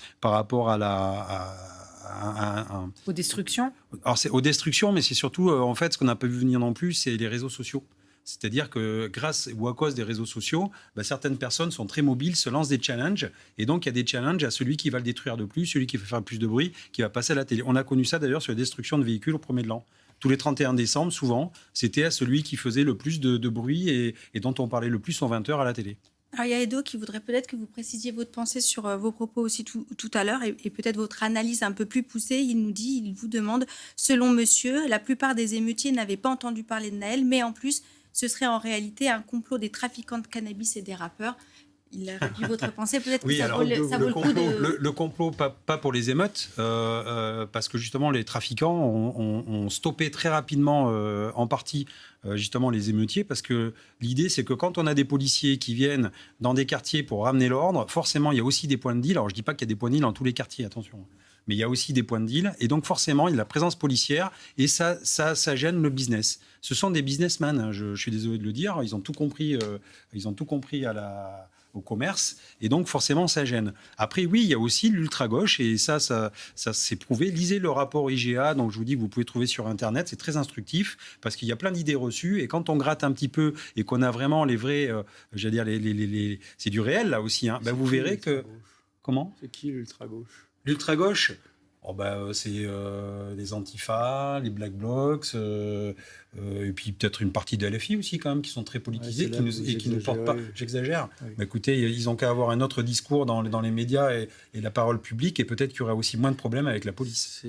Aux destructions. Alors c'est aux destructions, mais c'est surtout, en fait, ce qu'on n'a pas vu venir non plus, c'est les réseaux sociaux. C'est-à-dire que grâce ou à cause des réseaux sociaux, certaines personnes sont très mobiles, se lancent des challenges. Et donc, il y a des challenges à celui qui va le détruire de plus, celui qui va faire plus de bruit, qui va passer à la télé. On a connu ça d'ailleurs sur la destruction de véhicules au 1er de l'an. Tous les 31 décembre, souvent, c'était à celui qui faisait le plus de bruit et dont on parlait le plus en 20 heures à la télé. Alors, il y a Edo qui voudrait peut-être que vous précisiez votre pensée sur vos propos aussi tout à l'heure et peut-être votre analyse un peu plus poussée. Il vous demande, selon monsieur, la plupart des émeutiers n'avaient pas entendu parler de Nahel, mais en plus, ce serait en réalité un complot des trafiquants de cannabis et des rappeurs. Il a réduit votre pensée. Peut-être que ça vaut le coup de... Le complot, pas pour les émeutes, parce que justement, les trafiquants ont stoppé très rapidement, en partie, justement, les émeutiers, parce que l'idée, c'est que quand on a des policiers qui viennent dans des quartiers pour ramener l'ordre, forcément, il y a aussi des points de deal. Alors, je ne dis pas qu'il y a des points de deal dans tous les quartiers, attention. Mais il y a aussi des points de deal. Et donc, forcément, il y a la présence policière et ça gêne le business. Ce sont des businessmen, hein, je suis désolé de le dire. Ils ont tout compris, au commerce. Et donc, forcément, ça gêne. Après, oui, il y a aussi l'ultra-gauche. Et ça s'est prouvé. Lisez le rapport IGA. Donc, je vous dis que vous pouvez trouver sur Internet. C'est très instructif parce qu'il y a plein d'idées reçues. Et quand on gratte un petit peu et qu'on a vraiment les vrais... j'allais dire, c'est du réel, là aussi. Hein, vous verrez que... Comment ? C'est qui l'ultra-gauche ? L'ultra-gauche, c'est les Antifa, les Black Blocs, et puis peut-être une partie de LFI aussi quand même, qui sont très politisés qui ne portent pas... J'exagère. Oui. Mais écoutez, ils ont qu'à avoir un autre discours dans les médias et la parole publique, et peut-être qu'il y aurait aussi moins de problèmes avec la police.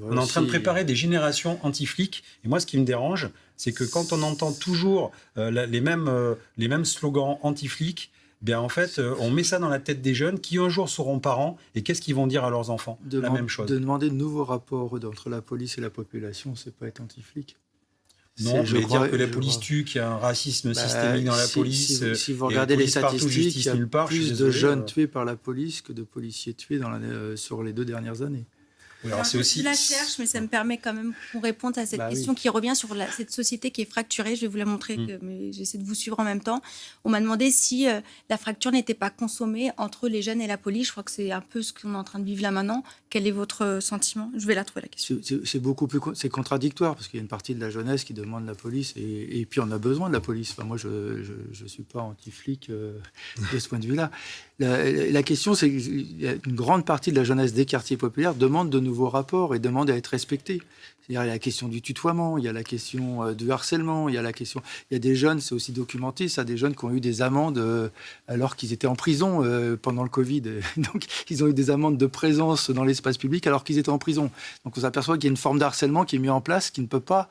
On est en train de préparer des générations anti-flics, et moi ce qui me dérange, c'est que quand on entend toujours les mêmes slogans anti-flics, en fait, on met ça dans la tête des jeunes qui un jour seront parents, et qu'est-ce qu'ils vont dire à leurs enfants ? La même chose. De demander de nouveaux rapports entre la police et la population, c'est pas être anti-flic. Non, je veux dire que la police tue, qu'il y a un racisme systémique dans la police. Si vous regardez les statistiques, il y a plus de jeunes tués par la police que de policiers tués sur les 2 dernières années. Oui, alors je la cherche, mais ça me permet quand même qu'on réponde à cette question qui revient sur cette société qui est fracturée. Je vais vous la montrer, mais j'essaie de vous suivre en même temps. On m'a demandé si la fracture n'était pas consommée entre les jeunes et la police. Je crois que c'est un peu ce qu'on est en train de vivre là maintenant. Quel est votre sentiment ? Je vais la trouver, la question. C'est beaucoup plus... C'est contradictoire, parce qu'il y a une partie de la jeunesse qui demande la police, et puis on a besoin de la police. Enfin, moi, je ne suis pas anti-flic de ce point de vue-là. La question, c'est qu'une grande partie de la jeunesse des quartiers populaires demande de nouveaux rapports et demande à être respectée. C'est-à-dire, il y a la question du tutoiement, il y a la question du harcèlement, il y a des jeunes, c'est aussi documenté, ça, des jeunes qui ont eu des amendes alors qu'ils étaient en prison pendant le Covid. Donc, ils ont eu des amendes de présence dans l'espace public alors qu'ils étaient en prison. Donc, on s'aperçoit qu'il y a une forme d'harcèlement qui est mise en place qui ne peut pas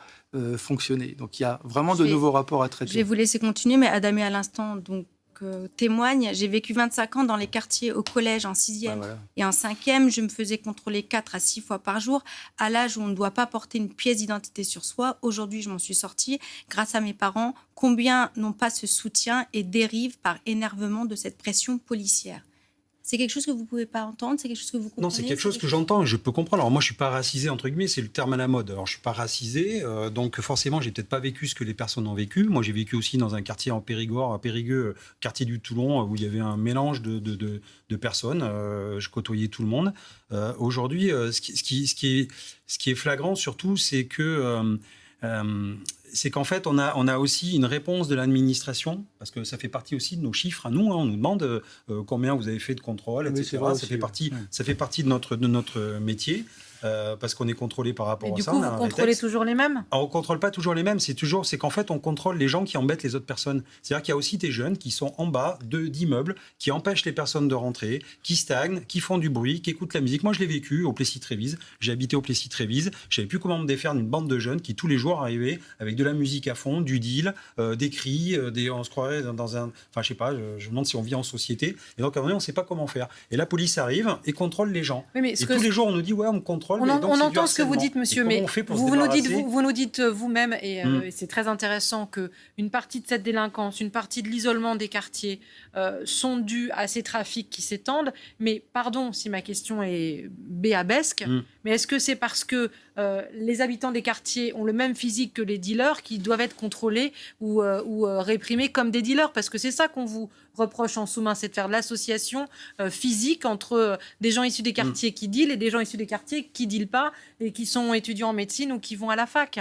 fonctionner. Donc, il y a vraiment de nouveaux rapports à traiter. Je vais vous laisser continuer, mais Adamé, à l'instant, donc, témoigne. J'ai vécu 25 ans dans les quartiers au collège en 6e et en 5e. Je me faisais contrôler 4 à 6 fois par jour à l'âge où on ne doit pas porter une pièce d'identité sur soi. Aujourd'hui, je m'en suis sortie grâce à mes parents. Combien n'ont pas ce soutien et dérivent par énervement de cette pression policière ? C'est quelque chose que vous ne pouvez pas entendre, c'est quelque chose que vous comprenez. Non, c'est quelque chose que j'entends et je peux comprendre. Alors moi, je ne suis pas racisé, entre guillemets, c'est le terme à la mode. Alors je ne suis pas racisé, donc forcément, je n'ai peut-être pas vécu ce que les personnes ont vécu. Moi, j'ai vécu aussi dans un quartier en Périgord, à Périgueux, quartier du Toulon, où il y avait un mélange de personnes. Je côtoyais tout le monde. Aujourd'hui, ce qui est flagrant surtout, c'est que... c'est qu'en fait, on a aussi une réponse de l'administration, parce que ça fait partie aussi de nos chiffres à nous. On nous demande combien vous avez fait de contrôles, etc. Ça fait partie de notre métier. parce qu'on est contrôlé par rapport à ça. Et du coup, vous contrôlez toujours les mêmes ? Alors, on ne contrôle pas toujours les mêmes, c'est qu'en fait, on contrôle les gens qui embêtent les autres personnes. C'est-à-dire qu'il y a aussi des jeunes qui sont en bas d'immeubles, qui empêchent les personnes de rentrer, qui stagnent, qui font du bruit, qui écoutent la musique. Moi, je l'ai vécu au Plessis-Trévise. J'ai habité au Plessis-Trévise. Je savais plus comment me défaire d'une bande de jeunes qui, tous les jours, arrivaient avec de la musique à fond, du deal, des cris, on se croirait dans un... Enfin, je sais pas, je me demande si on vit en société. Et donc, à un moment donné, on ne sait pas comment faire. Et la police arrive et contrôle les gens. Oui, mais et tous les jours, on nous dit, ouais, on me contrôle. On entend ce que vous dites, monsieur, mais vous nous dites vous-même, et c'est très intéressant, qu'une partie de cette délinquance, une partie de l'isolement des quartiers sont dues à ces trafics qui s'étendent. Mais pardon si ma question est béabesque, mais est-ce que c'est parce que les habitants des quartiers ont le même physique que les dealers qui doivent être contrôlés ou réprimés comme des dealers? Parce que c'est ça qu'on vous reproche en sous-main, c'est de faire de l'association physique entre des gens issus des quartiers qui dealent et des gens issus des quartiers qui dealent pas et qui sont étudiants en médecine ou qui vont à la fac.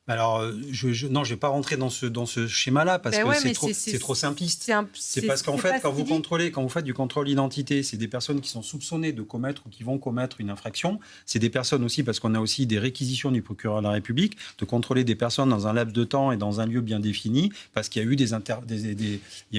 Alors, je ne vais pas rentrer dans ce schéma-là parce que c'est trop simpliste. C'est parce qu'en fait, quand vous faites du contrôle d'identité, c'est des personnes qui sont soupçonnées de commettre ou qui vont commettre une infraction. C'est des personnes aussi, parce qu'on a aussi des réquisitions du procureur de la République, de contrôler des personnes dans un laps de temps et dans un lieu bien défini, parce qu'il y a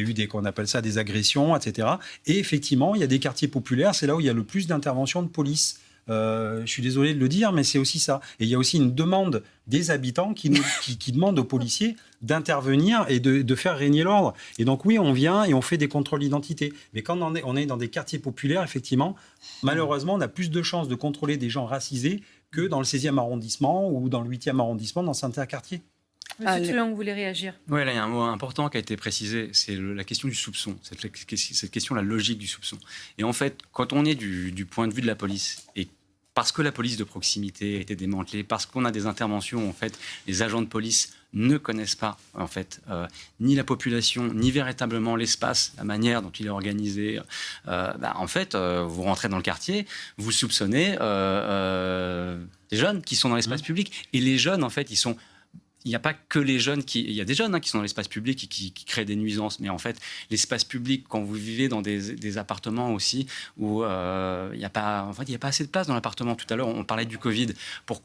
eu qu'on appelle ça des agressions, etc. Et effectivement, il y a des quartiers populaires, c'est là où il y a le plus d'interventions de police. Je suis désolé de le dire, mais c'est aussi ça. Et il y a aussi une demande des habitants qui demandent aux policiers d'intervenir et de faire régner l'ordre. Et donc oui, on vient et on fait des contrôles d'identité. Mais quand on est dans des quartiers populaires, effectivement, malheureusement, on a plus de chances de contrôler des gens racisés que dans le 16e arrondissement ou dans le 8e arrondissement, dans certains quartiers. Monsieur Thulang, vous voulez réagir? Oui, là, il y a un mot important qui a été précisé, c'est la question du soupçon, cette question, la logique du soupçon. Et en fait, quand on est du point de vue de la police, et parce que la police de proximité a été démantelée, parce qu'on a des interventions où en fait, les agents de police ne connaissent pas en fait, ni la population, ni véritablement l'espace, la manière dont il est organisé. En fait, vous rentrez dans le quartier, vous soupçonnez des jeunes qui sont dans l'espace public. Et les jeunes, en fait, il n'y a pas que les jeunes il y a des jeunes qui sont dans l'espace public et qui créent des nuisances, mais en fait, l'espace public, quand vous vivez dans des appartements aussi où il n'y a pas assez de place dans l'appartement. Tout à l'heure, on parlait du Covid.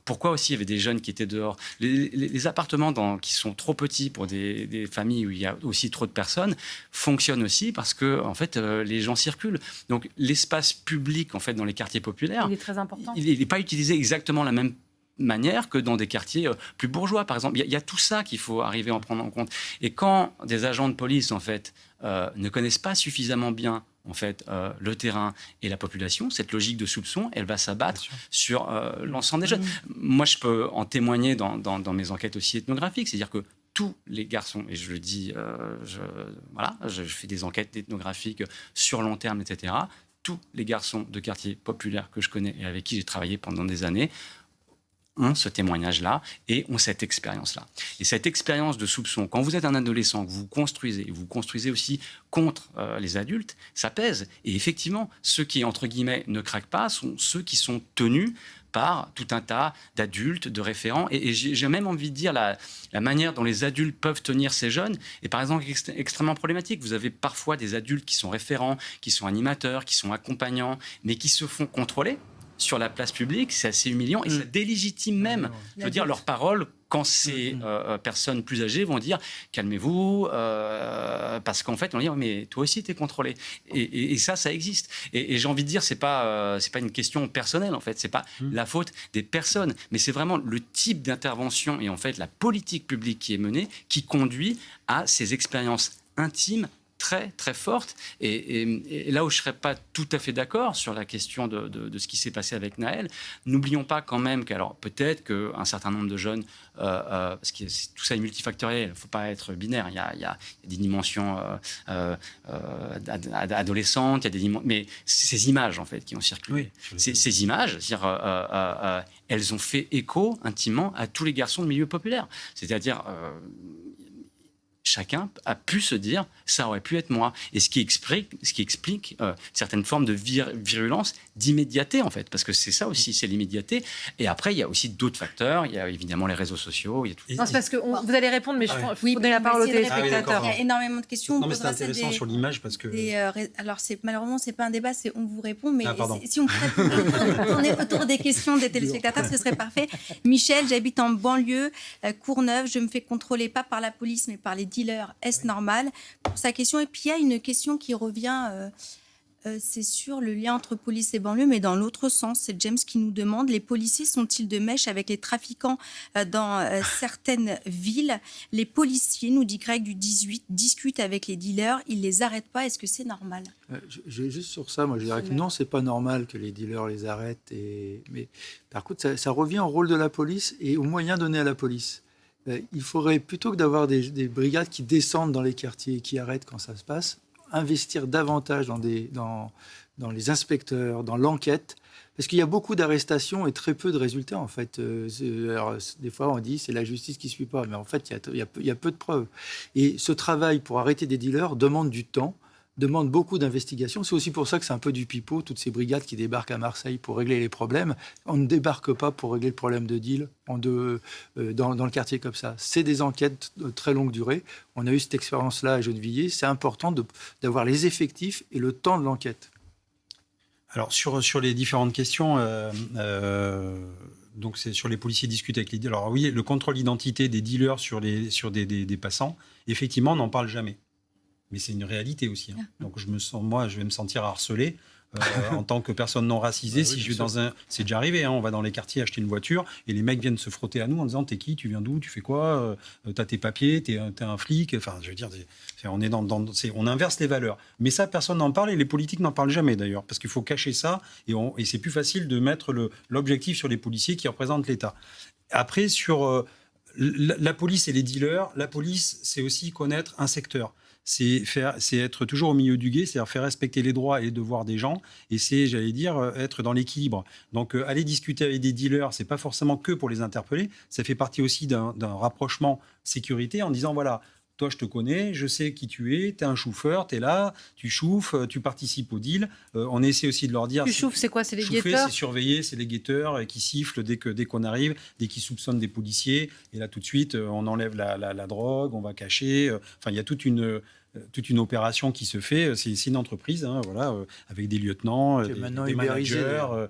Pourquoi aussi il y avait des jeunes qui étaient dehors? Les appartements qui sont trop petits pour des familles où il y a aussi trop de personnes fonctionnent aussi parce que en fait, les gens circulent. Donc, l'espace public, en fait, dans les quartiers populaires, il est très important. Il n'est pas utilisé exactement la même manière que dans des quartiers plus bourgeois, par exemple. Il y a tout ça qu'il faut arriver à en prendre en compte. Et quand des agents de police, en fait, ne connaissent pas suffisamment bien en fait, le terrain et la population, cette logique de soupçon, elle va s'abattre sur l'ensemble des jeunes. Moi, je peux en témoigner dans mes enquêtes aussi ethnographiques, c'est-à-dire que tous les garçons, et je le dis, je fais des enquêtes ethnographiques sur long terme, etc., tous les garçons de quartiers populaires que je connais et avec qui j'ai travaillé pendant des années ont ce témoignage-là et ont cette expérience-là. Et cette expérience de soupçon, quand vous êtes un adolescent, que vous construisez aussi contre les adultes, ça pèse. Et effectivement, ceux qui, entre guillemets, ne craquent pas sont ceux qui sont tenus par tout un tas d'adultes, de référents. Et j'ai même envie de dire la manière dont les adultes peuvent tenir ces jeunes est par exemple extrêmement problématique. Vous avez parfois des adultes qui sont référents, qui sont animateurs, qui sont accompagnants, mais qui se font contrôler sur la place publique. C'est assez humiliant et ça délégitime même, je veux dire, leurs paroles quand ces personnes plus âgées vont dire « calmez-vous », parce qu'en fait, on dit « mais toi aussi, tu es contrôlé ». Et ça existe. Et j'ai envie de dire, c'est pas une question personnelle, en fait. C'est pas la faute des personnes, mais c'est vraiment le type d'intervention et en fait, la politique publique qui est menée qui conduit à ces expériences intimes très, très forte. Et là où je ne serais pas tout à fait d'accord sur la question de ce qui s'est passé avec Nahel, n'oublions pas quand même qu'alors peut-être qu'un certain nombre de jeunes, parce que tout ça est multifactoriel, il ne faut pas être binaire, il y a des dimensions adolescentes, mais ces images en fait qui ont circulé. Oui, ces images, c'est-à-dire, elles ont fait écho intimement à tous les garçons de milieu populaire. C'est-à-dire... chacun a pu se dire ça aurait pu être moi, et ce qui explique certaines formes de virulence, d'immédiateté en fait, parce que c'est ça aussi, c'est l'immédiateté. Et après il y a aussi d'autres facteurs, il y a évidemment les réseaux sociaux, il y a tout. Non, c'est parce que vous allez répondre, mais je oui, donner la parole aux téléspectateurs. Il y a énormément de questions. Non, mais c'est intéressant sur l'image parce que. Alors malheureusement c'est pas un débat, c'est on vous répond, mais si on pourrait tourner autour des questions des téléspectateurs, ce serait parfait. Michel, j'habite en banlieue, Courneuve, je me fais contrôler pas par la police mais par les dealers, est-ce normal? Pour sa question. Et puis il y a une question qui revient, c'est sur le lien entre police et banlieue, mais dans l'autre sens. C'est James qui nous demande, les policiers sont-ils de mèche avec les trafiquants dans certaines villes? Les policiers, nous dit Greg du 18, discutent avec les dealers, ils les arrêtent pas, est-ce que c'est normal? Juste sur ça, moi je dirais que non, c'est pas normal que les dealers les arrêtent. Mais par contre, ça revient au rôle de la police et aux moyens donnés à la police. Il faudrait, plutôt que d'avoir des brigades qui descendent dans les quartiers et qui arrêtent quand ça se passe, investir davantage dans les inspecteurs, dans l'enquête, parce qu'il y a beaucoup d'arrestations et très peu de résultats, en fait. Alors, des fois, on dit c'est la justice qui ne suit pas, mais en fait, il y a peu de preuves. Et ce travail pour arrêter des dealers demande du temps, demande beaucoup d'investigation. C'est aussi pour ça que c'est un peu du pipeau, toutes ces brigades qui débarquent à Marseille pour régler les problèmes. On ne débarque pas pour régler le problème de deal dans le quartier comme ça. C'est des enquêtes de très longue durée. On a eu cette expérience-là à Gennevilliers. C'est important d'avoir les effectifs et le temps de l'enquête. Alors, sur les différentes questions, donc c'est sur les policiers discutent avec les dealers. Alors oui, le contrôle d'identité des dealers sur des passants, effectivement, on n'en parle jamais. Mais c'est une réalité aussi. Hein. Donc je vais me sentir harcelé en tant que personne non racisée. Si je vais c'est déjà arrivé. Hein, on va dans les quartiers acheter une voiture et les mecs viennent se frotter à nous en disant t'es qui, tu viens d'où, tu fais quoi, t'as tes papiers, t'es un flic. Enfin, je veux dire, on inverse les valeurs. Mais ça, personne n'en parle et les politiques n'en parlent jamais d'ailleurs parce qu'il faut cacher ça et c'est plus facile de mettre l'objectif sur les policiers qui représentent l'État. Après, sur la police et les dealers, la police, c'est aussi connaître un secteur. C'est être toujours au milieu du gué, c'est-à-dire faire respecter les droits et les devoirs des gens, et c'est, j'allais dire, être dans l'équilibre. Donc, aller discuter avec des dealers, c'est pas forcément que pour les interpeller, ça fait partie aussi d'un rapprochement sécurité en disant, voilà, toi, je te connais, je sais qui tu es, tu es un chauffeur, tu es là, tu chauffes, tu participes au deal. On essaie aussi de leur dire... Tu chauffes, c'est quoi? C'est les guetteurs? C'est surveiller, c'est les guetteurs qui sifflent dès qu'on arrive, dès qu'ils soupçonnent des policiers. Et là, tout de suite, on enlève la drogue, on va cacher. Enfin, il y a toute une opération qui se fait. C'est une entreprise, hein, voilà, avec des lieutenants, des managers.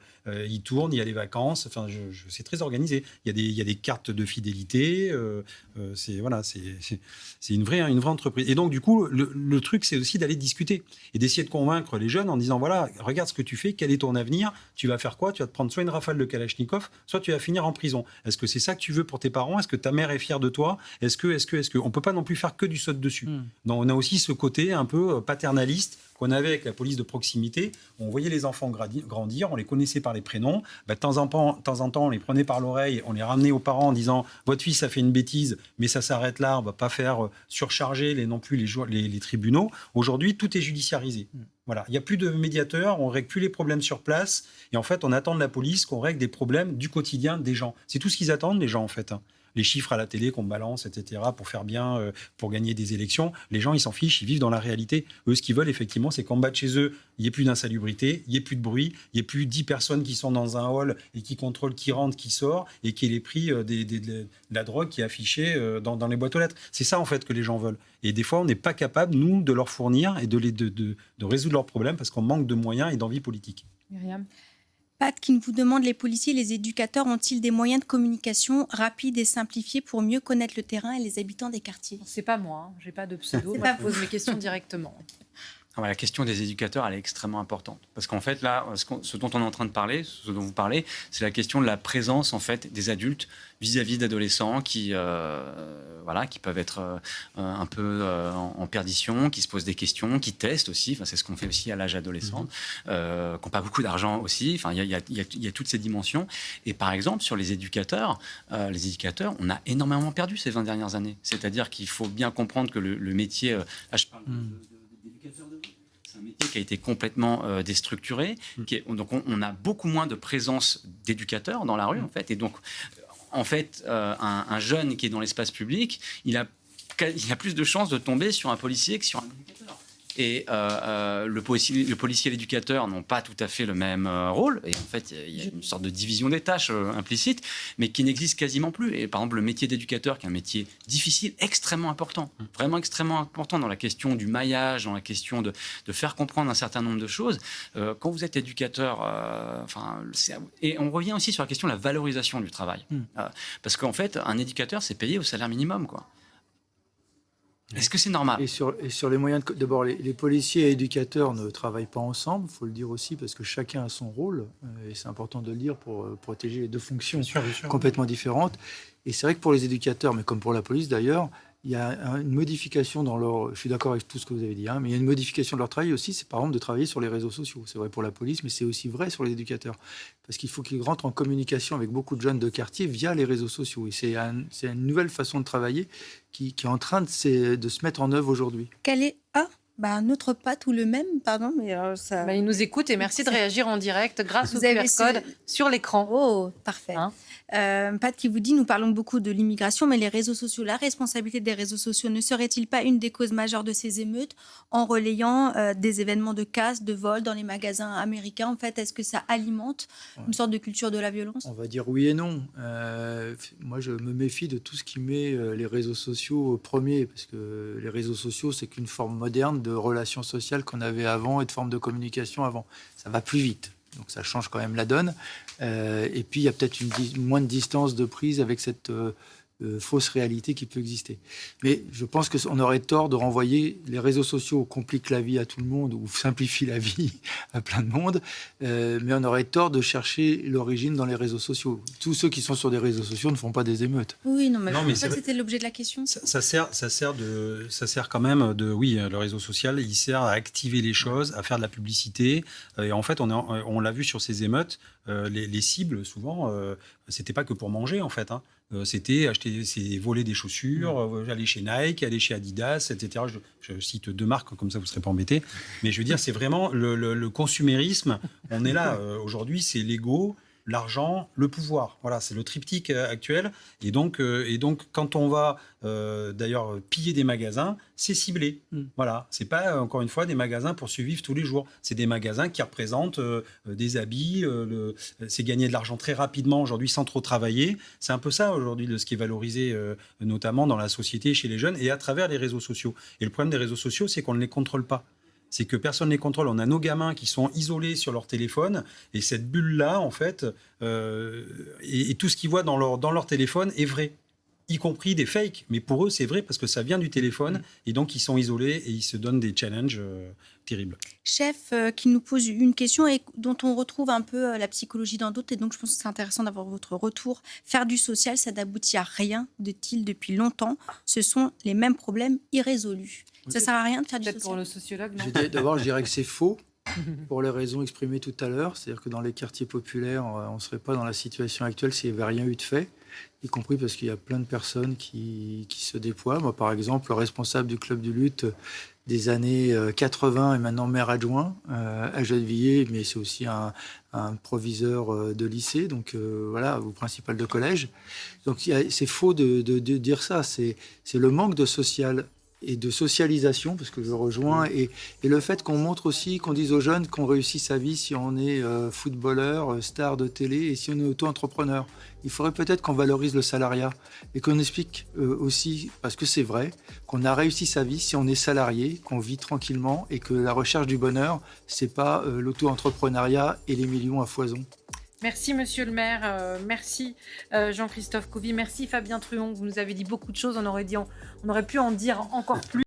Ils tournent, il y a les vacances. Enfin, c'est très organisé. Il y a des cartes de fidélité. C'est une vraie entreprise. Et donc, du coup, le truc, c'est aussi d'aller discuter et d'essayer de convaincre les jeunes en disant, voilà, regarde ce que tu fais, quel est ton avenir, tu vas faire quoi? Tu vas te prendre soit une rafale de Kalachnikov, soit tu vas finir en prison. Est-ce que c'est ça que tu veux pour tes parents? Est-ce que ta mère est fière de toi? Est-ce que on peut pas non plus faire que du saute dessus? Donc, on a aussi ce côté un peu paternaliste qu'on avait avec la police de proximité. On voyait les enfants grandir, on les connaissait par les prénoms. De temps en temps, on les prenait par l'oreille, on les ramenait aux parents en disant « Votre fils a fait une bêtise, mais ça s'arrête là, on ne va pas faire surcharger non plus les tribunaux. » Aujourd'hui, tout est judiciarisé. Voilà, il n'y a plus de médiateurs, on ne règle plus les problèmes sur place. Et en fait, on attend de la police qu'on règle des problèmes du quotidien des gens. C'est tout ce qu'ils attendent, les gens, en fait. Les chiffres à la télé qu'on balance, etc., pour faire bien, pour gagner des élections. Les gens, ils s'en fichent, ils vivent dans la réalité. Eux, ce qu'ils veulent, effectivement, c'est qu'en bas de chez eux, il n'y ait plus d'insalubrité, il n'y ait plus de bruit, il n'y ait plus 10 personnes qui sont dans un hall et qui contrôlent qui rentre, qui sort, et qu'il y ait les prix de la drogue qui est affichée dans les boîtes aux lettres. C'est ça, en fait, que les gens veulent. Et des fois, on n'est pas capable, nous, de leur fournir et de résoudre leurs problèmes parce qu'on manque de moyens et d'envie politique. Myriam. Pat qui vous demande, les policiers et les éducateurs ont-ils des moyens de communication rapides et simplifiés pour mieux connaître le terrain et les habitants des quartiers? C'est pas moi, hein. J'ai pas de pseudo, moi je pose mes questions directement. La question des éducateurs, elle est extrêmement importante. Parce qu'en fait, là, ce dont on est en train de parler, ce dont vous parlez, c'est la question de la présence, en fait, des adultes vis-à-vis d'adolescents qui peuvent être un peu en perdition, qui se posent des questions, qui testent aussi. Enfin, c'est ce qu'on fait aussi à l'âge adolescent, qui n'ont pas beaucoup d'argent aussi. Enfin, il y a toutes ces dimensions. Et par exemple, sur les éducateurs, on a énormément perdu ces 20 dernières années. C'est-à-dire qu'il faut bien comprendre que le métier... là, je parle d'éducateur de vie. C'est un métier qui a été complètement déstructuré. Donc, on a beaucoup moins de présence d'éducateurs dans la rue, en fait. Et donc, en fait, un jeune qui est dans l'espace public, il a il y a plus de chances de tomber sur un policier que sur un éducateur. Et le policier et l'éducateur n'ont pas tout à fait le même rôle. Et en fait, il y a une sorte de division des tâches implicite, mais qui n'existe quasiment plus. Et par exemple, le métier d'éducateur, qui est un métier difficile, extrêmement important, vraiment extrêmement important dans la question du maillage, dans la question de faire comprendre un certain nombre de choses. Quand vous êtes éducateur, et on revient aussi sur la question de la valorisation du travail. Parce qu'en fait, un éducateur, c'est payé au salaire minimum, quoi. Est-ce que c'est normal ? Et sur les moyens d'abord, les policiers et éducateurs ne travaillent pas ensemble, il faut le dire aussi, parce que chacun a son rôle, et c'est important de le dire pour protéger les deux fonctions bien sûr. complètement différentes. Et c'est vrai que pour les éducateurs, mais comme pour la police d'ailleurs, il y a une modification dans leur... Je suis d'accord avec tout ce que vous avez dit, mais il y a une modification de leur travail aussi, c'est par exemple de travailler sur les réseaux sociaux. C'est vrai pour la police, mais c'est aussi vrai sur les éducateurs. Parce qu'il faut qu'ils rentrent en communication avec beaucoup de jeunes de quartier via les réseaux sociaux. Et c'est une nouvelle façon de travailler qui est en train de se mettre en œuvre aujourd'hui. Quel est... notre patte ou le même, pardon, mais ça... Il nous écoute et merci de réagir en direct grâce au Vous avez QR code sur l'écran. Oh, parfait. Pat qui vous dit, nous parlons beaucoup de l'immigration, mais les réseaux sociaux, la responsabilité des réseaux sociaux ne serait-il pas une des causes majeures de ces émeutes en relayant des événements de casse, de vol dans les magasins américains? En fait, est-ce que ça alimente une sorte de culture de la violence? On va dire oui et non. Moi, je me méfie de tout ce qui met les réseaux sociaux au premier, parce que les réseaux sociaux, c'est qu'une forme moderne de relations sociales qu'on avait avant et de formes de communication avant. Ça va plus vite. Donc ça change quand même la donne. Et puis il y a peut-être moins de distance de prise avec cette fausse réalité qui peut exister. Mais je pense qu'on aurait tort de renvoyer les réseaux sociaux compliquent la vie à tout le monde ou simplifient la vie à plein de monde. Mais on aurait tort de chercher l'origine dans les réseaux sociaux. Tous ceux qui sont sur des réseaux sociaux ne font pas des émeutes. Oui, mais je pense que c'était l'objet de la question. Ça sert quand même de... Oui, le réseau social, il sert à activer les choses, à faire de la publicité. Et en fait, on l'a vu sur ces émeutes, les cibles, souvent, c'était pas que pour manger, en fait. C'était voler des chaussures, aller chez Nike, aller chez Adidas, etc. Je cite 2 marques, comme ça vous ne serez pas embêtés. Mais je veux dire, c'est vraiment le consumérisme. On est là. Aujourd'hui, c'est l'ego, l'argent, le pouvoir. Voilà, c'est le triptyque actuel. Et donc, quand on va d'ailleurs piller des magasins, c'est ciblé. Voilà, c'est pas encore une fois des magasins pour survivre tous les jours. C'est des magasins qui représentent des habits. C'est gagner de l'argent très rapidement aujourd'hui sans trop travailler. C'est un peu ça aujourd'hui de ce qui est valorisé notamment dans la société chez les jeunes et à travers les réseaux sociaux. Et le problème des réseaux sociaux, c'est qu'on ne les contrôle pas. C'est que personne ne les contrôle. On a nos gamins qui sont isolés sur leur téléphone et cette bulle-là, en fait, et tout ce qu'ils voient dans leur téléphone est vrai, y compris des fakes. Mais pour eux, c'est vrai parce que ça vient du téléphone et donc ils sont isolés et ils se donnent des challenges terribles. Chef qui nous pose une question et dont on retrouve un peu la psychologie dans d'autres et donc je pense que c'est intéressant d'avoir votre retour. Faire du social, ça n'aboutit à rien, dit-il depuis longtemps. Ce sont les mêmes problèmes irrésolus. Ça ne sert à rien de faire du social. Peut-être pour le sociologue, non ? D'abord, je dirais que c'est faux, pour les raisons exprimées tout à l'heure. C'est-à-dire que dans les quartiers populaires, on ne serait pas dans la situation actuelle s'il n'y avait rien eu de fait, y compris parce qu'il y a plein de personnes qui se déploient. Moi, par exemple, le responsable du club de lutte des années 80 est maintenant maire adjoint à Gennevilliers, mais c'est aussi un proviseur de lycée, donc voilà, ou principal de collège. Donc c'est faux de dire ça. C'est le manque de social et de socialisation, parce que je rejoins, et le fait qu'on montre aussi, qu'on dise aux jeunes qu'on réussit sa vie si on est footballeur, star de télé, et si on est auto-entrepreneur. Il faudrait peut-être qu'on valorise le salariat, et qu'on explique aussi, parce que c'est vrai, qu'on a réussi sa vie si on est salarié, qu'on vit tranquillement, et que la recherche du bonheur, c'est pas l'auto-entrepreneuriat et les millions à foison. Merci Monsieur le maire, merci Jean-Christophe Couvi, merci Fabien Truon, vous nous avez dit beaucoup de choses, on aurait pu en dire encore plus.